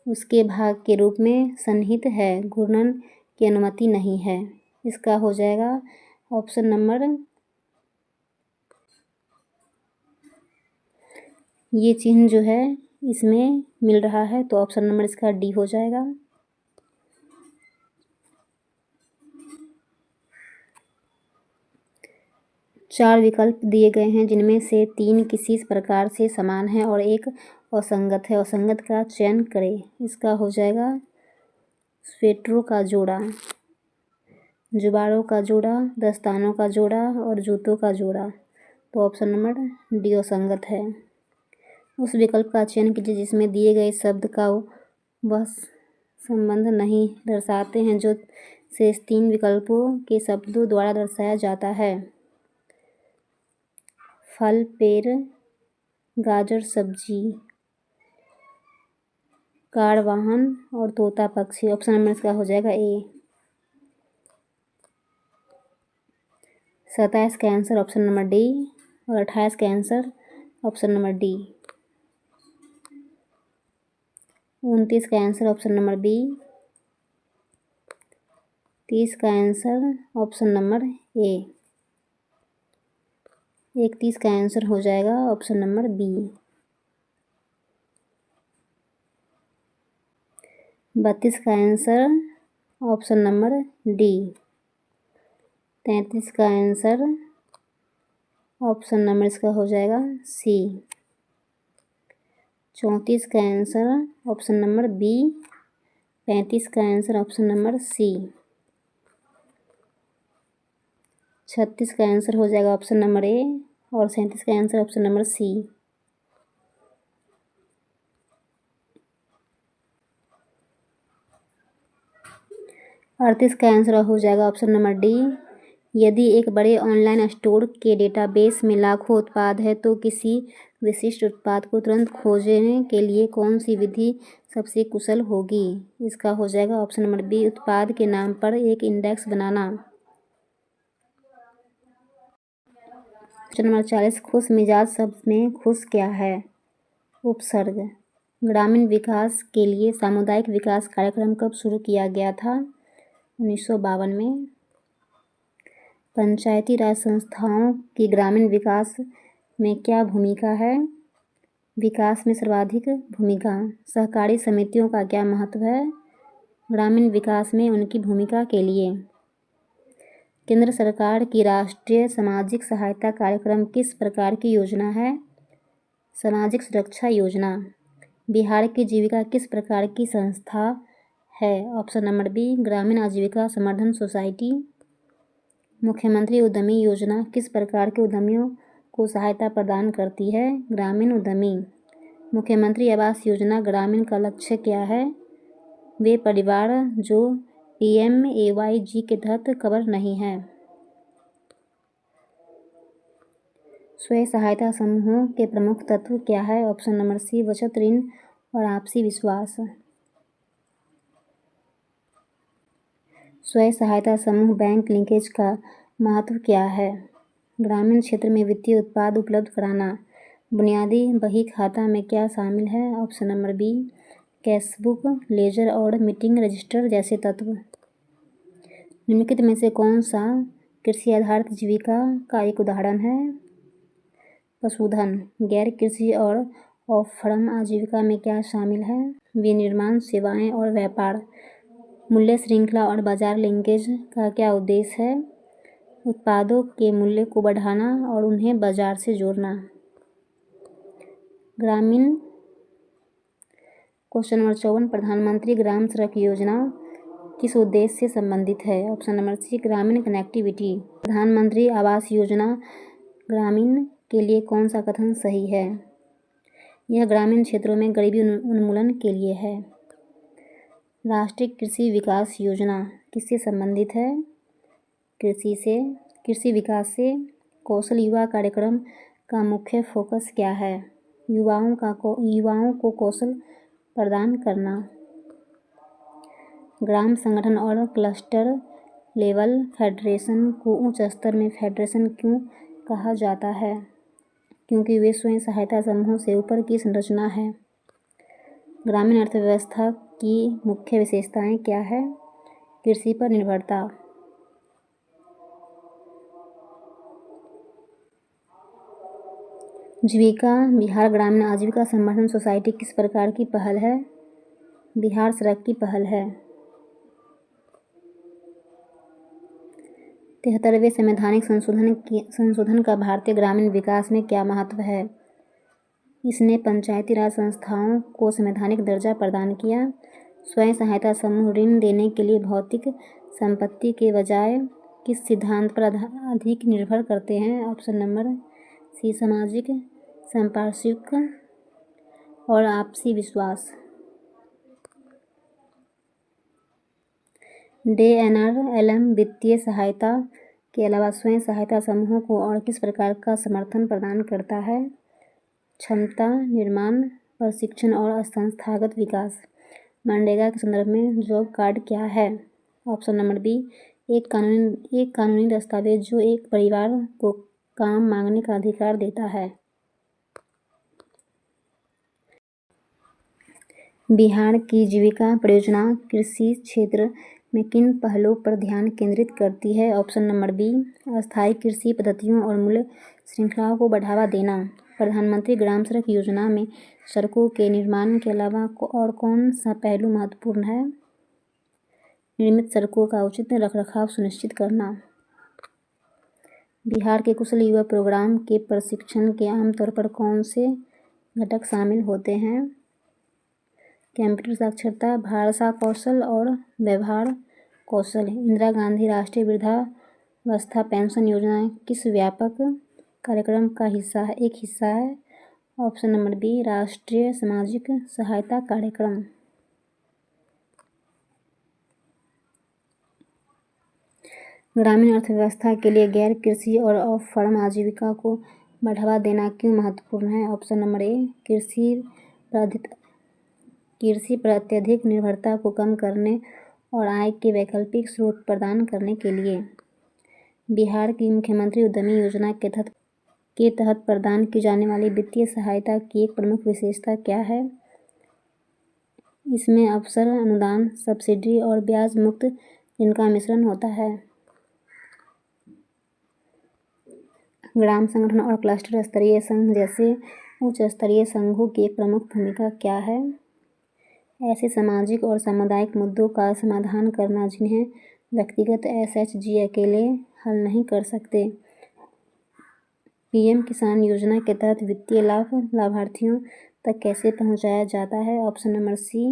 उसके भाग के रूप में सन्निहित है, घूर्णन की अनुमति नहीं है। इसका हो जाएगा ऑप्शन नंबर, ये चिन्ह जो है इसमें मिल रहा है तो ऑप्शन नंबर इसका डी हो जाएगा। चार विकल्प दिए गए हैं जिनमें से 3 किसी प्रकार से समान है और एक असंगत है। असंगत का चयन करें। इसका हो जाएगा स्वेटरों का जोड़ा, जुबारों का जोड़ा, दस्तानों का जोड़ा और जूतों का जोड़ा। तो ऑप्शन नंबर डी असंगत है। उस विकल्प का चयन कीजिए जिसमें दिए गए शब्द का वह संबंध नहीं दर्शाते हैं जो शेष 3 विकल्पों के शब्दों द्वारा दर्शाया जाता है। फल, पेड़, गाजर, सब्जी, कार, वाहन और तोता, पक्षी। ऑप्शन नंबर इसका हो जाएगा ए। 27 का आंसर ऑप्शन नंबर डी और 28 का आंसर ऑप्शन नंबर डी। 29 का आंसर ऑप्शन नंबर बी। 30 का आंसर ऑप्शन नंबर ए। 31 का आंसर हो जाएगा ऑप्शन नंबर बी। 32 का आंसर ऑप्शन नंबर डी। 33 का आंसर ऑप्शन नंबर इसका हो जाएगा सी। 34 का आंसर ऑप्शन नंबर बी। 35 का आंसर ऑप्शन नंबर सी। 36 का आंसर हो जाएगा ऑप्शन नंबर ए और 37 का आंसर ऑप्शन नंबर सी। 38 का आंसर हो जाएगा ऑप्शन नंबर डी। यदि एक बड़े ऑनलाइन स्टोर के डेटाबेस में लाखों उत्पाद है तो किसी विशिष्ट उत्पाद को तुरंत खोजने के लिए कौन सी विधि सबसे कुशल होगी? इसका हो जाएगा ऑप्शन नंबर बी, उत्पाद के नाम पर एक इंडेक्स बनाना। क्वेश्चन नंबर 40, खुश मिजाज शब्द में खुश क्या है? उपसर्ग। ग्रामीण विकास के लिए सामुदायिक विकास कार्यक्रम कब शुरू किया गया था? 1952 में। पंचायती राज संस्थाओं की ग्रामीण विकास में क्या भूमिका है? विकास में सर्वाधिक भूमिका। सहकारी समितियों का क्या महत्व है ग्रामीण विकास में उनकी भूमिका के लिए? केंद्र सरकार की राष्ट्रीय सामाजिक सहायता कार्यक्रम किस प्रकार की योजना है? सामाजिक सुरक्षा योजना। बिहार की जीविका किस प्रकार की संस्था है? ऑप्शन नंबर बी, ग्रामीण आजीविका संवर्धन सोसाइटी। मुख्यमंत्री उद्यमी योजना किस प्रकार के उद्यमियों को सहायता प्रदान करती है? ग्रामीण उद्यमी। मुख्यमंत्री आवास योजना ग्रामीण का लक्ष्य क्या है? वे परिवार जो PMAYG के तहत कवर नहीं है। स्वयं सहायता समूहों के प्रमुख तत्व क्या है? ऑप्शन नंबर सी, बचत, ऋण और आपसी विश्वास। स्वयं सहायता समूह बैंक लिंकेज का महत्व क्या है? ग्रामीण क्षेत्र में वित्तीय उत्पाद उपलब्ध कराना। बुनियादी बही खाता में क्या शामिल है? Option number B, cashbook, ledger और मीटिंग रजिस्टर जैसे तत्व। निम्नलिखित में से कौन सा कृषि आधारित जीविका का एक उदाहरण है? पशुधन। गैर कृषि और ऑफ फार्म आजीविका में क्या शामिल है? विनिर्माण, सेवाएं और व्यापार। मूल्य श्रृंखला और बाजार लिंकेज का क्या उद्देश्य है? उत्पादों के मूल्य को बढ़ाना और उन्हें बाजार से जोड़ना। ग्रामीण। क्वेश्चन नंबर 54, प्रधानमंत्री ग्राम सड़क योजना किस उद्देश्य से संबंधित है? ऑप्शन नंबर सी, ग्रामीण कनेक्टिविटी। प्रधानमंत्री आवास योजना ग्रामीण के लिए कौन सा कथन सही है? यह ग्रामीण क्षेत्रों में गरीबी उन्मूलन के लिए है। राष्ट्रीय कृषि विकास योजना किससे संबंधित है? कृषि से। कृषि विकास से कौशल युवा कार्यक्रम का मुख्य फोकस क्या है? युवाओं को कौशल प्रदान करना। ग्राम संगठन और क्लस्टर लेवल फेडरेशन को उच्च स्तर में फेडरेशन क्यों कहा जाता है? क्योंकि वे स्वयं सहायता समूहों से ऊपर की संरचना है। ग्रामीण अर्थव्यवस्था की मुख्य विशेषताएं क्या है? कृषि पर निर्भरता। जीविका बिहार ग्रामीण आजीविका संवर्धन सोसाइटी किस प्रकार की पहल है? बिहार सड़क की पहल है। 73वें संवैधानिक संशोधन का भारतीय ग्रामीण विकास में क्या महत्व है? इसने पंचायती राज संस्थाओं को संवैधानिक दर्जा प्रदान किया। स्वयं सहायता समूह ऋण देने के लिए भौतिक संपत्ति के बजाय किस सिद्धांत पर अधिक निर्भर करते हैं? ऑप्शन नंबर सी, सामाजिक संपार्श्विक और आपसी विश्वास। DNR-LM वित्तीय सहायता के अलावा स्वयं सहायता समूहों को और किस प्रकार का समर्थन प्रदान करता है? क्षमता निर्माण, प्रशिक्षण और संस्थागत विकास। मनरेगा के संदर्भ में जॉब कार्ड क्या है? ऑप्शन नंबर बी, एक कानूनी दस्तावेज जो एक परिवार को काम मांगने का अधिकार देता है। बिहार की जीविका परियोजना कृषि क्षेत्र में किन पहलों पर ध्यान केंद्रित करती है? ऑप्शन नंबर बी, अस्थायी कृषि पद्धतियों और मूल्य श्रृंखलाओं को बढ़ावा देना। प्रधानमंत्री ग्राम सड़क योजना में सड़कों के निर्माण के अलावा और कौन सा पहलू महत्वपूर्ण है? निर्मित सड़कों का उचित रखरखाव सुनिश्चित करना। बिहार के कुशल युवा प्रोग्राम के प्रशिक्षण के आमतौर पर कौन से घटक शामिल होते हैं? कंप्यूटर साक्षरता, भाषा कौशल और व्यवहार कौशल। इंदिरा गांधी राष्ट्रीय वृद्धावस्था पेंशन योजना किस व्यापक कार्यक्रम का एक हिस्सा है? ऑप्शन नंबर बी, राष्ट्रीय सामाजिक सहायता कार्यक्रम। ग्रामीण अर्थव्यवस्था के लिए गैर कृषि और ऑफ फार्म आजीविका को बढ़ावा देना क्यों महत्वपूर्ण है? ऑप्शन नंबर ए, कृषि पर अत्यधिक निर्भरता को कम करने और आय के वैकल्पिक स्रोत प्रदान करने के लिए। बिहार की मुख्यमंत्री उद्यमी योजना के तहत प्रदान की जाने वाली वित्तीय सहायता की एक प्रमुख विशेषता क्या है? इसमें अवसर अनुदान, सब्सिडी और ब्याज मुक्त ऋण का मिश्रण होता है। ग्राम संगठन और क्लस्टर स्तरीय संघ जैसे उच्च स्तरीय संघों की एक प्रमुख भूमिका क्या है? ऐसे सामाजिक और सामुदायिक मुद्दों का समाधान करना जिन्हें व्यक्तिगत SHG अकेले हल नहीं कर सकते। PM किसान योजना के तहत वित्तीय लाभ लाभार्थियों तक कैसे पहुंचाया जाता है? ऑप्शन नंबर सी,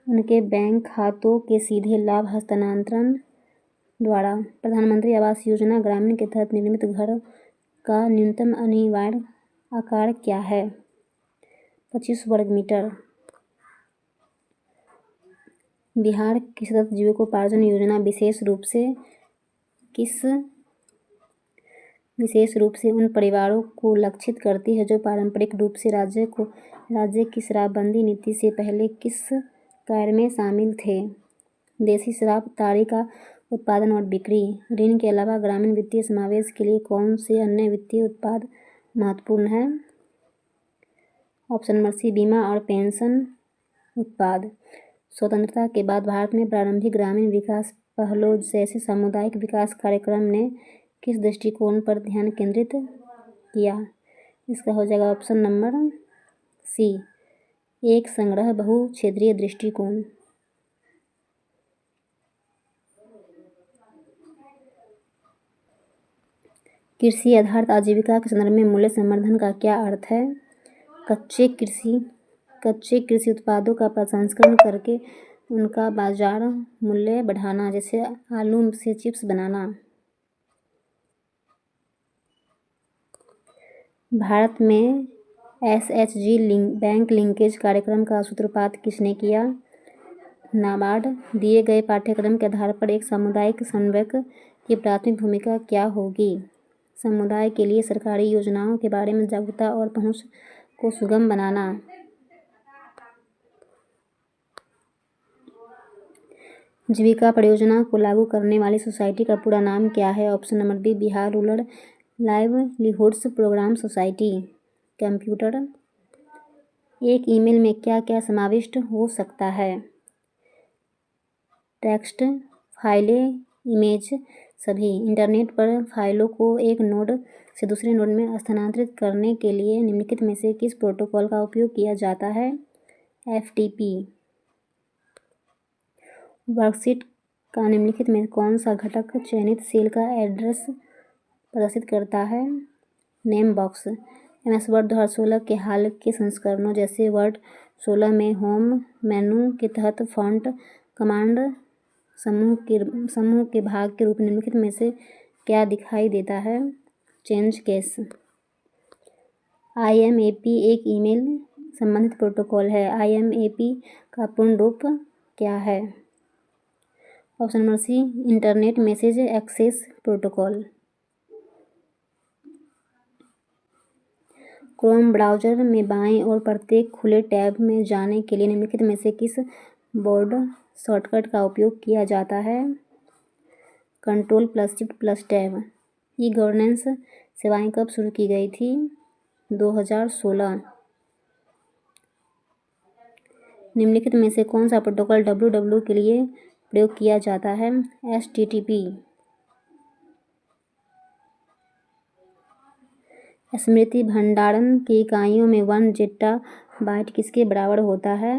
उनके बैंक खातों के सीधे लाभ हस्तांतरण द्वारा। प्रधानमंत्री आवास योजना ग्रामीण के तहत निर्मित घर का न्यूनतम अनिवार्य आकार क्या है? 25 वर्ग मीटर। बिहार की सतत जीविकोपार्जन योजना विशेष रूप से उन परिवारों को लक्षित करती है जो पारंपरिक रूप से राज्य की शराबबंदी नीति से पहले किस कार्य में शामिल थे? देसी शराब, ताड़ी का उत्पादन और बिक्री। ऋण के अलावा ग्रामीण वित्तीय समावेश के लिए कौन से अन्य वित्तीय उत्पाद महत्वपूर्ण हैं? ऑप्शन नंबर सी, बीमा और पेंशन उत्पाद। स्वतंत्रता के बाद भारत में प्रारंभिक ग्रामीण विकास पहलों जैसे सामुदायिक विकास कार्यक्रम ने किस दृष्टिकोण पर ध्यान केंद्रित किया? इसका हो जाएगा ऑप्शन नंबर सी, एक संग्रह बहु क्षेत्रीय दृष्टिकोण। कृषि आधारित आजीविका के संदर्भ में मूल्य संवर्धन का क्या अर्थ है? कच्चे कृषि उत्पादों का प्रसंस्करण करके उनका बाजार मूल्य बढ़ाना, जैसे आलू से चिप्स बनाना। भारत में SHG बैंक लिंकेज कार्यक्रम का सूत्रपात किसने किया? नाबार्ड। दिए गए पाठ्यक्रम के आधार पर एक सामुदायिक समन्वयक की प्राथमिक भूमिका क्या होगी? समुदाय के लिए सरकारी योजनाओं के बारे में जागरूकता और पहुंच को सुगम बनाना। जीविका परियोजना को लागू करने वाली सोसाइटी का पूरा नाम क्या है? Option number B Bihar rural livelihoods programme society. Computer. एक ईमेल में क्या क्या समाविष्ट हो सकता है? टेक्स्ट, फाइलें, इमेज, सभी। इंटरनेट पर फाइलों को एक नोड से दूसरे नोड में स्थानांतरित करने के लिए निम्नलिखित में से किस प्रोटोकॉल का उपयोग किया जाता है? FTP। वर्कशीट का निम्नलिखित में कौन सा घटक चयनित सेल का एड्रेस प्रदर्शित करता है? Name box. MS वर्ड 2016 के हाल के संस्करणों जैसे वर्ड 16 में होम मेनू के तहत फॉन्ट कमांड समूह के भाग के रूप में निम्नलिखित में से क्या दिखाई देता है? Change case. IMAP एक ईमेल संबंधित प्रोटोकॉल है। IMAP का पूर्ण रूप क्या है? Option number C internet message access protocol. Chrome browser में बाएं और प्रत्येक खुले टैब में जाने के लिए निम्नलिखित में से किस बोर्ड शॉर्टकट का उपयोग किया जाता है? Ctrl+Shift+Tab। ई गवर्नेंस सेवाएं कब शुरू की गई थी? 2016। निम्नलिखित में से कौन सा प्रोटोकॉल www के लिए प्रयोग किया जाता है? HTTP। स्मृति भंडारण की इकाइयों में 1 ज़ेटाबाइट किसके बराबर होता है?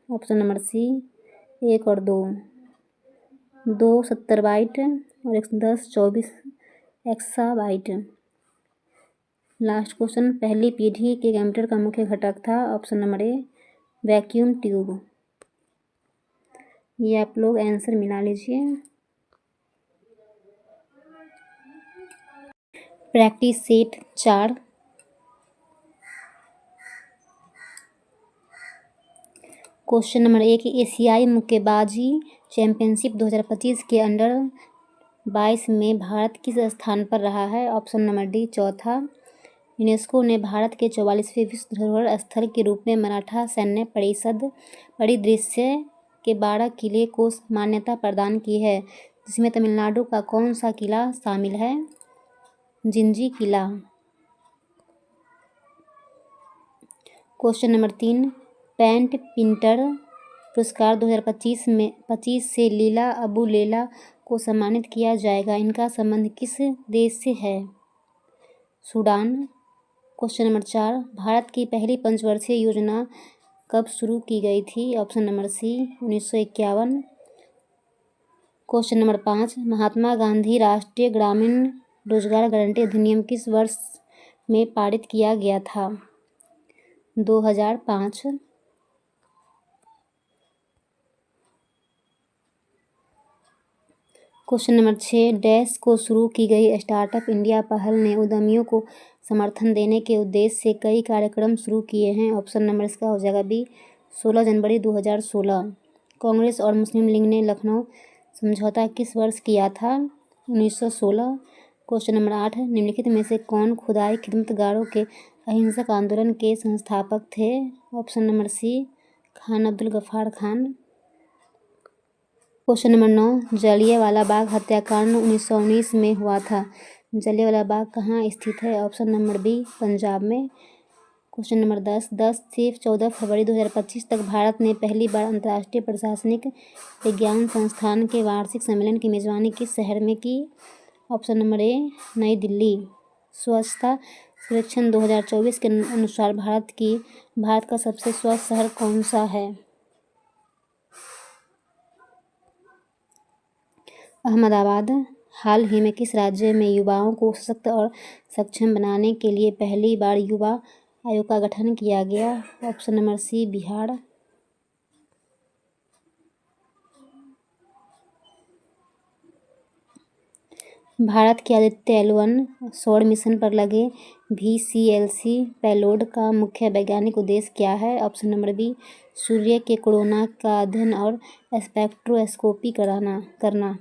ऑप्शन नंबर सी 1 और 2। 2 70 बाइट और 10 24 एक्साबाइट। लास्ट क्वेश्चन, पहली पीढ़ी के कंप्यूटर का मुख्य घटक था? ऑप्शन नंबर ए वैक्यूम ट्यूब। ये आप लोग आंसर मिला लीजिए। Practice set 4। क्वेश्चन नंबर 1, एशियाई मुक्केबाजी चैंपियनशिप 2025 के अंडर 22 में भारत किस स्थान पर रहा है? ऑप्शन नंबर डी चौथा। यूनेस्को ने भारत के 44वें विश्व धरोहर स्थल के रूप में मराठा सैन्य परिदृश्य के 12 किले को मान्यता प्रदान की है, जिसमें तमिलनाडु का कौन सा किला शामिल है? जिंजी किला। क्वेश्चन नंबर 3, पेंट पिंटर पुरस्कार 2025 से लीला अबू लेला को सम्मानित किया जाएगा। इनका संबंध किस देश से है? सूडान। क्वेश्चन नंबर 4, भारत की पहली पंचवर्षीय योजना कब शुरू की गई थी? Option number C 1951। Question number 5, Mahatma Gandhi राष्ट्रीय ग्रामीण रोजगार गारंटी अधिनियम किस वर्ष में पारित किया गया था? 2005। क्वेश्चन नंबर 6, डैश को शुरू की गई स्टार्टअप इंडिया पहल ने उद्यमियों को समर्थन देने के उद्देश्य से कई कार्यक्रम शुरू किए हैं। ऑप्शन नंबर इसका हो जाएगा बी 16 जनवरी 2016। कांग्रेस और मुस्लिम लीग ने लखनऊ समझौता किस वर्ष किया था? 1916। क्वेश्चन नंबर 8, निम्नलिखित में से कौन खुदाई खिदमतगारों के अहिंसक आंदोलन के संस्थापक थे? Option number C Khan Abdul Ghaffar Khan. Question number 9, Jallianwala Bagh हत्याकांड 1919 में हुआ था। जलियांवाला बाग कहाँ स्थित है? ऑप्शन नंबर बी पंजाब में। क्वेश्चन नंबर 10 से 14 फरवरी 2025 तक भारत ने पहली बार अंतर्राष्ट्रीय प्रशासनिक विज्ञान संस्थान के वार्षिक सम्मेलन की मेजबानी किस शहर में की? ऑप्शन नंबर ए नई दिल्ली। स्वच्छता सर्वेक्षण 2024 के अनुसार भारत का सबसे स्वच्छ शहर कौन सा है? अहमदाबाद। हाल ही में किस राज्य में युवाओं को सशक्त और सक्षम बनाने के लिए पहली बार युवा आयोग का गठन किया गया? Option number C Bihar. Bharat के आदित्य L1 सौर मिशन पर लगे VCLC पेलोड का मुख्य वैज्ञानिक उद्देश्य क्या है? ऑप्शन नंबर बी सूर्य के कोरोना का अध्ययन और स्पेक्ट्रोस्कोपी करना।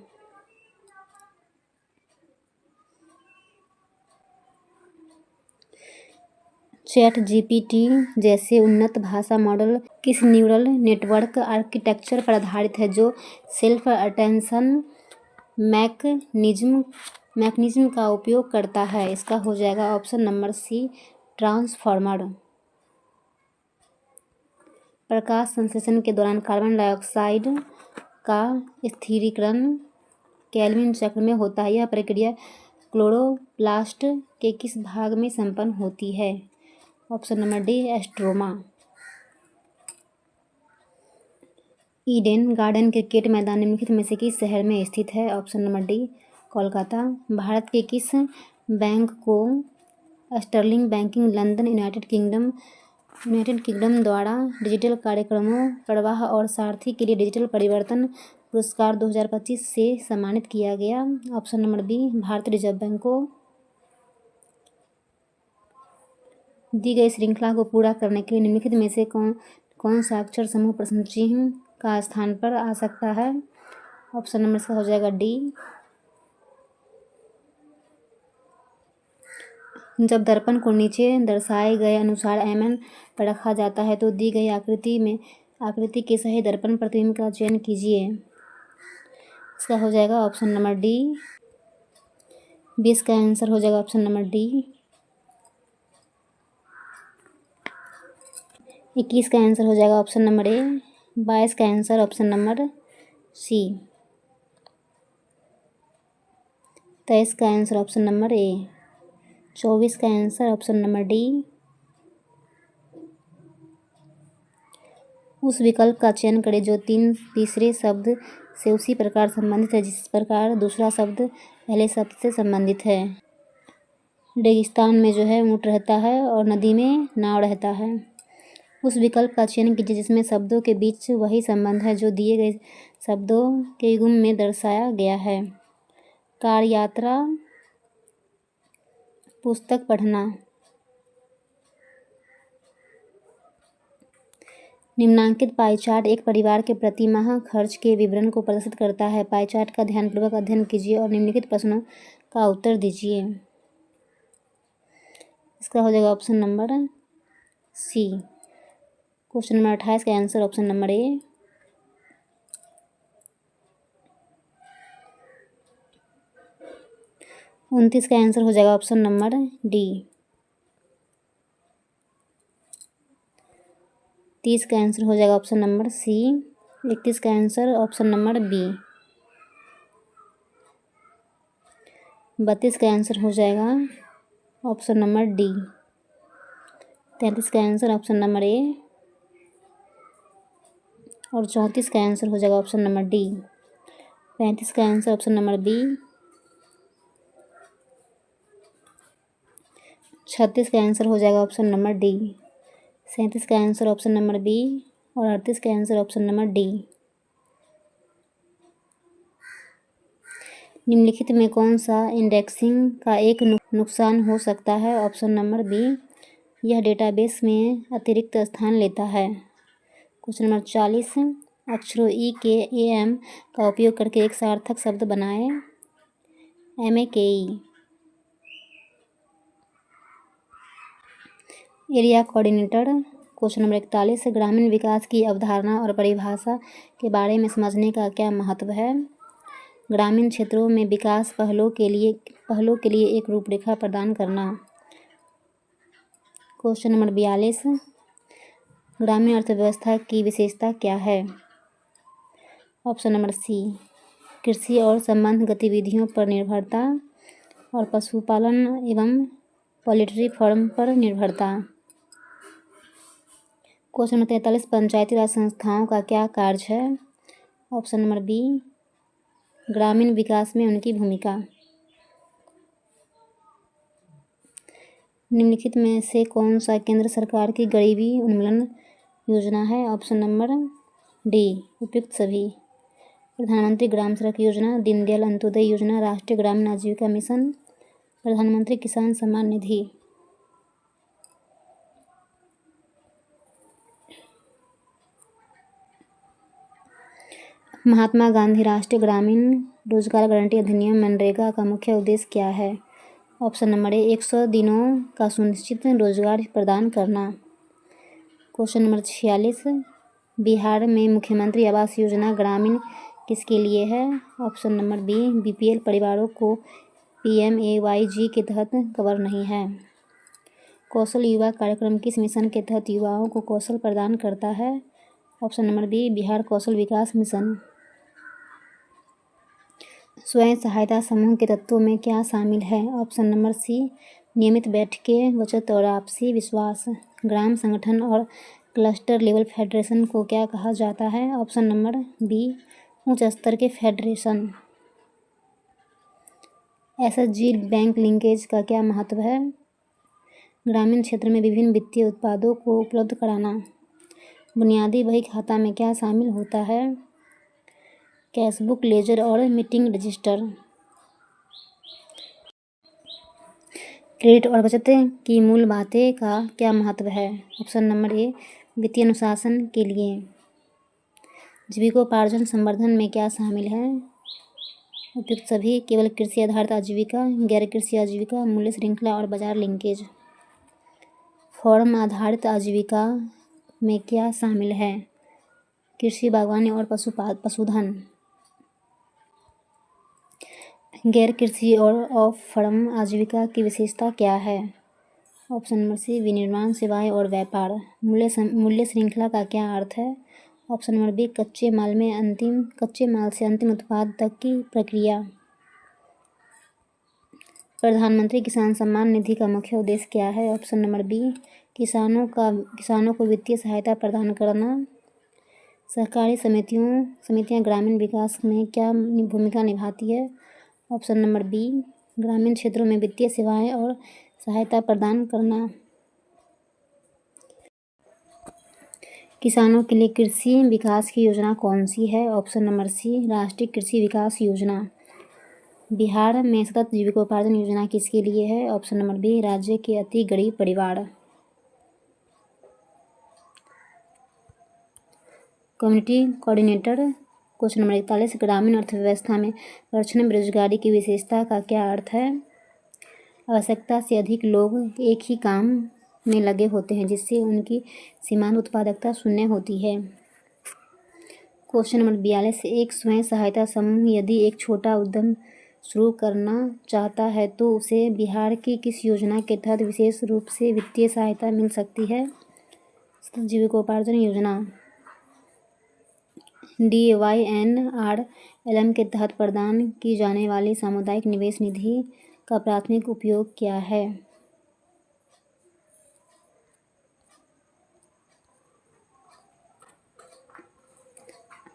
चैट जीपीटी जैसे उन्नत भाषा मॉडल किस न्यूरल नेटवर्क आर्किटेक्चर पर आधारित है जो सेल्फ अटेंशन मैकेनिज्म का उपयोग करता है? इसका हो जाएगा ऑप्शन नंबर सी, ट्रांसफॉर्मर। प्रकाश संश्लेषण के दौरान कार्बन डाइऑक्साइड का स्थिरीकरण केल्विन चक्र में होता है। यह प्रक्रिया क्लोरोप्लास्ट के किस भाग में संपन्न होती है? ऑप्शन नंबर डी, एस्ट्रोमा। ईडन गार्डन क्रिकेट मैदान निम्नलिखित में से किस शहर में स्थित है? Option number D, Kolkata. भारत के किस बैंक को sterling banking London United Kingdom द्वारा डिजिटल कार्यक्रमों प्रवाह और सारथी के लिए डिजिटल परिवर्तन पुरस्कार 2025 से सम्मानित किया गया? ऑप्शन नंबर बी, भारतीय रिजर्व बैंक को। दी गई श्रृंखला को पूरा करने के लिए निम्नलिखित में से कौन सा अक्षर समूह प्रश्न चिह्न का स्थान पर आ सकता है? ऑप्शन नंबर इसका हो जाएगा डी। जब दर्पण को नीचे दर्शाए गए अनुसार एमएन पर रखा जाता है तो दी गई आकृति के सही दर्पण प्रतिबिंब का चयन कीजिए। इसका हो जाएगा ऑप्शन नंबर डी। 20 का आंसर हो जाएगा ऑप्शन नंबर डी। 21 का आंसर हो जाएगा ऑप्शन नंबर ए। 22 का आंसर ऑप्शन नंबर सी। 23 का आंसर ऑप्शन नंबर ए। 24 का आंसर ऑप्शन नंबर डी। उस विकल्प का चयन करें जो तीसरे शब्द से उसी प्रकार संबंधित है जिस प्रकार दूसरा शब्द पहले शब्द से संबंधित है। रेगिस्तान में जो है ऊंट रहता है और नदी में नाव रहता है। उस विकल्प का चयन कीजिए जिसमें शब्दों के बीच वही संबंध है जो दिए गए शब्दों के युग्म में दर्शाया गया है। कार यात्रा, पुस्तक पढ़ना। निम्नांकित पाई चार्ट एक परिवार के प्रति माह खर्च के विवरण को प्रदर्शित करता है। पाई चार्ट का ध्यानपूर्वक अध्ययन कीजिए और निम्नलिखित प्रश्नों का उत्तर दीजिए। इसका हो जाएगा option number C. Question number 28 का आंसर ऑप्शन नंबर ए। उनतीस का आंसर हो जाएगा ऑप्शन नंबर डी। 30 का आंसर हो जाएगा ऑप्शन नंबर सी। 31 का आंसर ऑप्शन नंबर बी। 32 का आंसर हो जाएगा ऑप्शन नंबर डी। 33 का आंसर ऑप्शन नंबर ए और 34 का आंसर हो जाएगा ऑप्शन नंबर डी। 35 का आंसर ऑप्शन नंबर बी। 36 का आंसर हो जाएगा ऑप्शन नंबर डी। 37 का आंसर ऑप्शन नंबर बी और 38 का आंसर ऑप्शन नंबर डी। निम्नलिखित में कौन सा इंडेक्सिंग का एक नुकसान हो सकता है? ऑप्शन नंबर बी, यह डेटाबेस में अतिरिक्त स्थान लेता है। क्वेश्चन नंबर 40, अक्षरों ई के ए एम का उपयोग करके एक सार्थक शब्द बनाएं। MAKE। Area coordinator. Question number 41, ग्रामीण विकास की अवधारणा और परिभाषा के बारे में समझने का क्या महत्व है? ग्रामीण क्षेत्रों में विकास पहलों के लिए एक रूपरेखा प्रदान करना। क्वेश्चन नंबर 42, ग्रामीण अर्थव्यवस्था की विशेषता क्या है? ऑप्शन नंबर सी, कृषि और संबद्ध गतिविधियों पर निर्भरता और पशुपालन एवं पोल्ट्री फार्म पर निर्भरता। क्वेश्चन नंबर 43, पंचायती राज संस्थाओं का क्या कार्य है? ऑप्शन नंबर बी, ग्रामीण विकास में उनकी भूमिका। निम्नलिखित में से कौन सा केंद्र सरकार की गरीबी उन्मूलन योजना है? ऑप्शन नंबर डी, उपयुक्त सभी। प्रधानमंत्री ग्राम सड़क योजना, दीनदयाल अंत्योदय योजना, राष्ट्रीय ग्रामीण आजीविका मिशन, प्रधानमंत्री किसान सम्मान निधि। महात्मा गांधी राष्ट्रीय ग्रामीण रोजगार गारंटी अधिनियम मनरेगा का मुख्य उद्देश्य क्या है? ऑप्शन नंबर ए 100 दिनों का सुनिश्चित रोजगार प्रदान करना। क्वेश्चन नंबर 46, बिहार में मुख्यमंत्री आवास योजना ग्रामीण किसके लिए है? ऑप्शन नंबर बी बीपीएल परिवारों को PMAYG के तहत कवर नहीं है। कौशल युवा कार्यक्रम किस मिशन के तहत युवाओं को कौशल प्रदान करता है? ऑप्शन नंबर बी बिहार कौशल विकास मिशन। स्वयं सहायता समूह के तत्वों में क्या शामिल है? ऑप्शन नंबर सी नियमित बैठकें, बचत और आपसी विश्वास। ग्राम संगठन और क्लस्टर लेवल फेडरेशन को क्या कहा जाता है? ऑप्शन नंबर बी उच्च स्तर के फेडरेशन। SHG बैंक लिंकेज का क्या महत्व है? ग्रामीण क्षेत्र में विभिन्न वित्तीय उत्पादों को उपलब्ध कराना। बुनियादी बही खाता में क्या शामिल होता है? कैशबुक, लेजर और मीटिंग रजिस्टर। क्रेडिट और बचत की मूल बातें का क्या महत्व है? ऑप्शन नंबर ए वित्तीय अनुशासन के लिए। जीविकोपार्जन संवर्धन में क्या शामिल है? उपयुक्त सभी, केवल कृषि आधारित आजीविका, गैर कृषि आजीविका, मूल्य श्रृंखला और बाजार लिंकेज। फॉर्म आधारित आजीविका में क्या शामिल है? कृषि, बागवानी और पशुधन। गैर कृषि और ऑफ फर्म आजीविका की विशेषता क्या है? ऑप्शन नंबर सी विनिर्माण, सेवाएं और व्यापार। मूल्य श्रृंखला का क्या अर्थ है? ऑप्शन नंबर बी कच्चे माल से अंतिम उत्पाद तक की प्रक्रिया। प्रधानमंत्री किसान सम्मान निधि का मुख्य उद्देश्य क्या है? ऑप्शन नंबर बी किसानों को वित्तीय सहायता प्रदान करना। सहकारी समितियां ग्रामीण विकास में क्या भूमिका निभाती है? ऑप्शन नंबर बी ग्रामीण क्षेत्रों में वित्तीय सेवाएं और सहायता प्रदान करना। किसानों के लिए कृषि विकास की योजना कौन सी है? ऑप्शन नंबर सी राष्ट्रीय कृषि विकास योजना। बिहार में सतत जीविकोपार्जन योजना किसके लिए है? ऑप्शन नंबर बी राज्य के अति गरीब परिवार। Community coordinator. क्वेश्चन नंबर 41, ग्रामीण अर्थव्यवस्था में परिक्षण बेरोजगारी की विशेषता का क्या अर्थ है? आवश्यकता से अधिक लोग एक ही काम में लगे होते हैं, जिससे उनकी सीमांत उत्पादकता शून्य होती है। क्वेश्चन नंबर 42, एक स्वयं सहायता समूह यदि एक छोटा उद्यम शुरू करना चाहता है तो उसे बिहार की किस योजना के तहत विशेष रूप से वित्तीय सहायता मिल सकती है? जीविकोपार्जन योजना। DYNRLM के तहत प्रदान की जाने वाली सामुदायिक निवेश निधि का प्राथमिक उपयोग क्या है?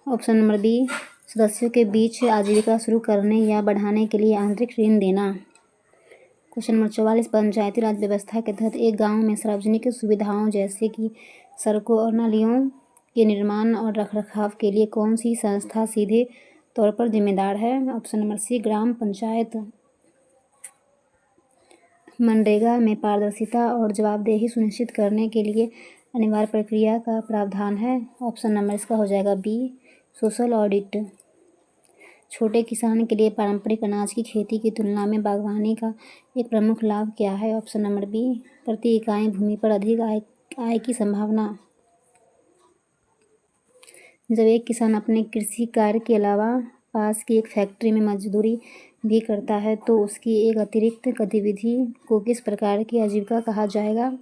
ऑप्शन नंबर बी सदस्यों के बीच आजीविका शुरू करने या बढ़ाने के लिए आंतरिक ऋण देना। क्वेश्चन नंबर 44, पंचायती राज व्यवस्था के तहत एक गांव में सार्वजनिक सुविधाओं जैसे कि सड़कों और नालियों के निर्माण और रखरखाव के लिए कौन सी संस्था सीधे तौर पर जिम्मेदार है? ऑप्शन नंबर सी ग्राम पंचायत। मनरेगा में पारदर्शिता और जवाबदेही सुनिश्चित करने के लिए अनिवार्य प्रक्रिया का प्रावधान है। ऑप्शन नंबर इसका हो जाएगा बी सोशल ऑडिट। छोटे किसान के लिए पारंपरिक अनाज की खेती की तुलना में बागवानी का एक प्रमुख लाभ क्या है? ऑप्शन नंबर बी प्रति इकाई भूमि पर अधिक आय की संभावना। जब एक किसान अपने कृषि कार्य के अलावा पास की एक फैक्ट्री में मजदूरी भी करता है तो उसकी एक अतिरिक्त गतिविधि को किस प्रकार की आजीविका कहा जाएगा?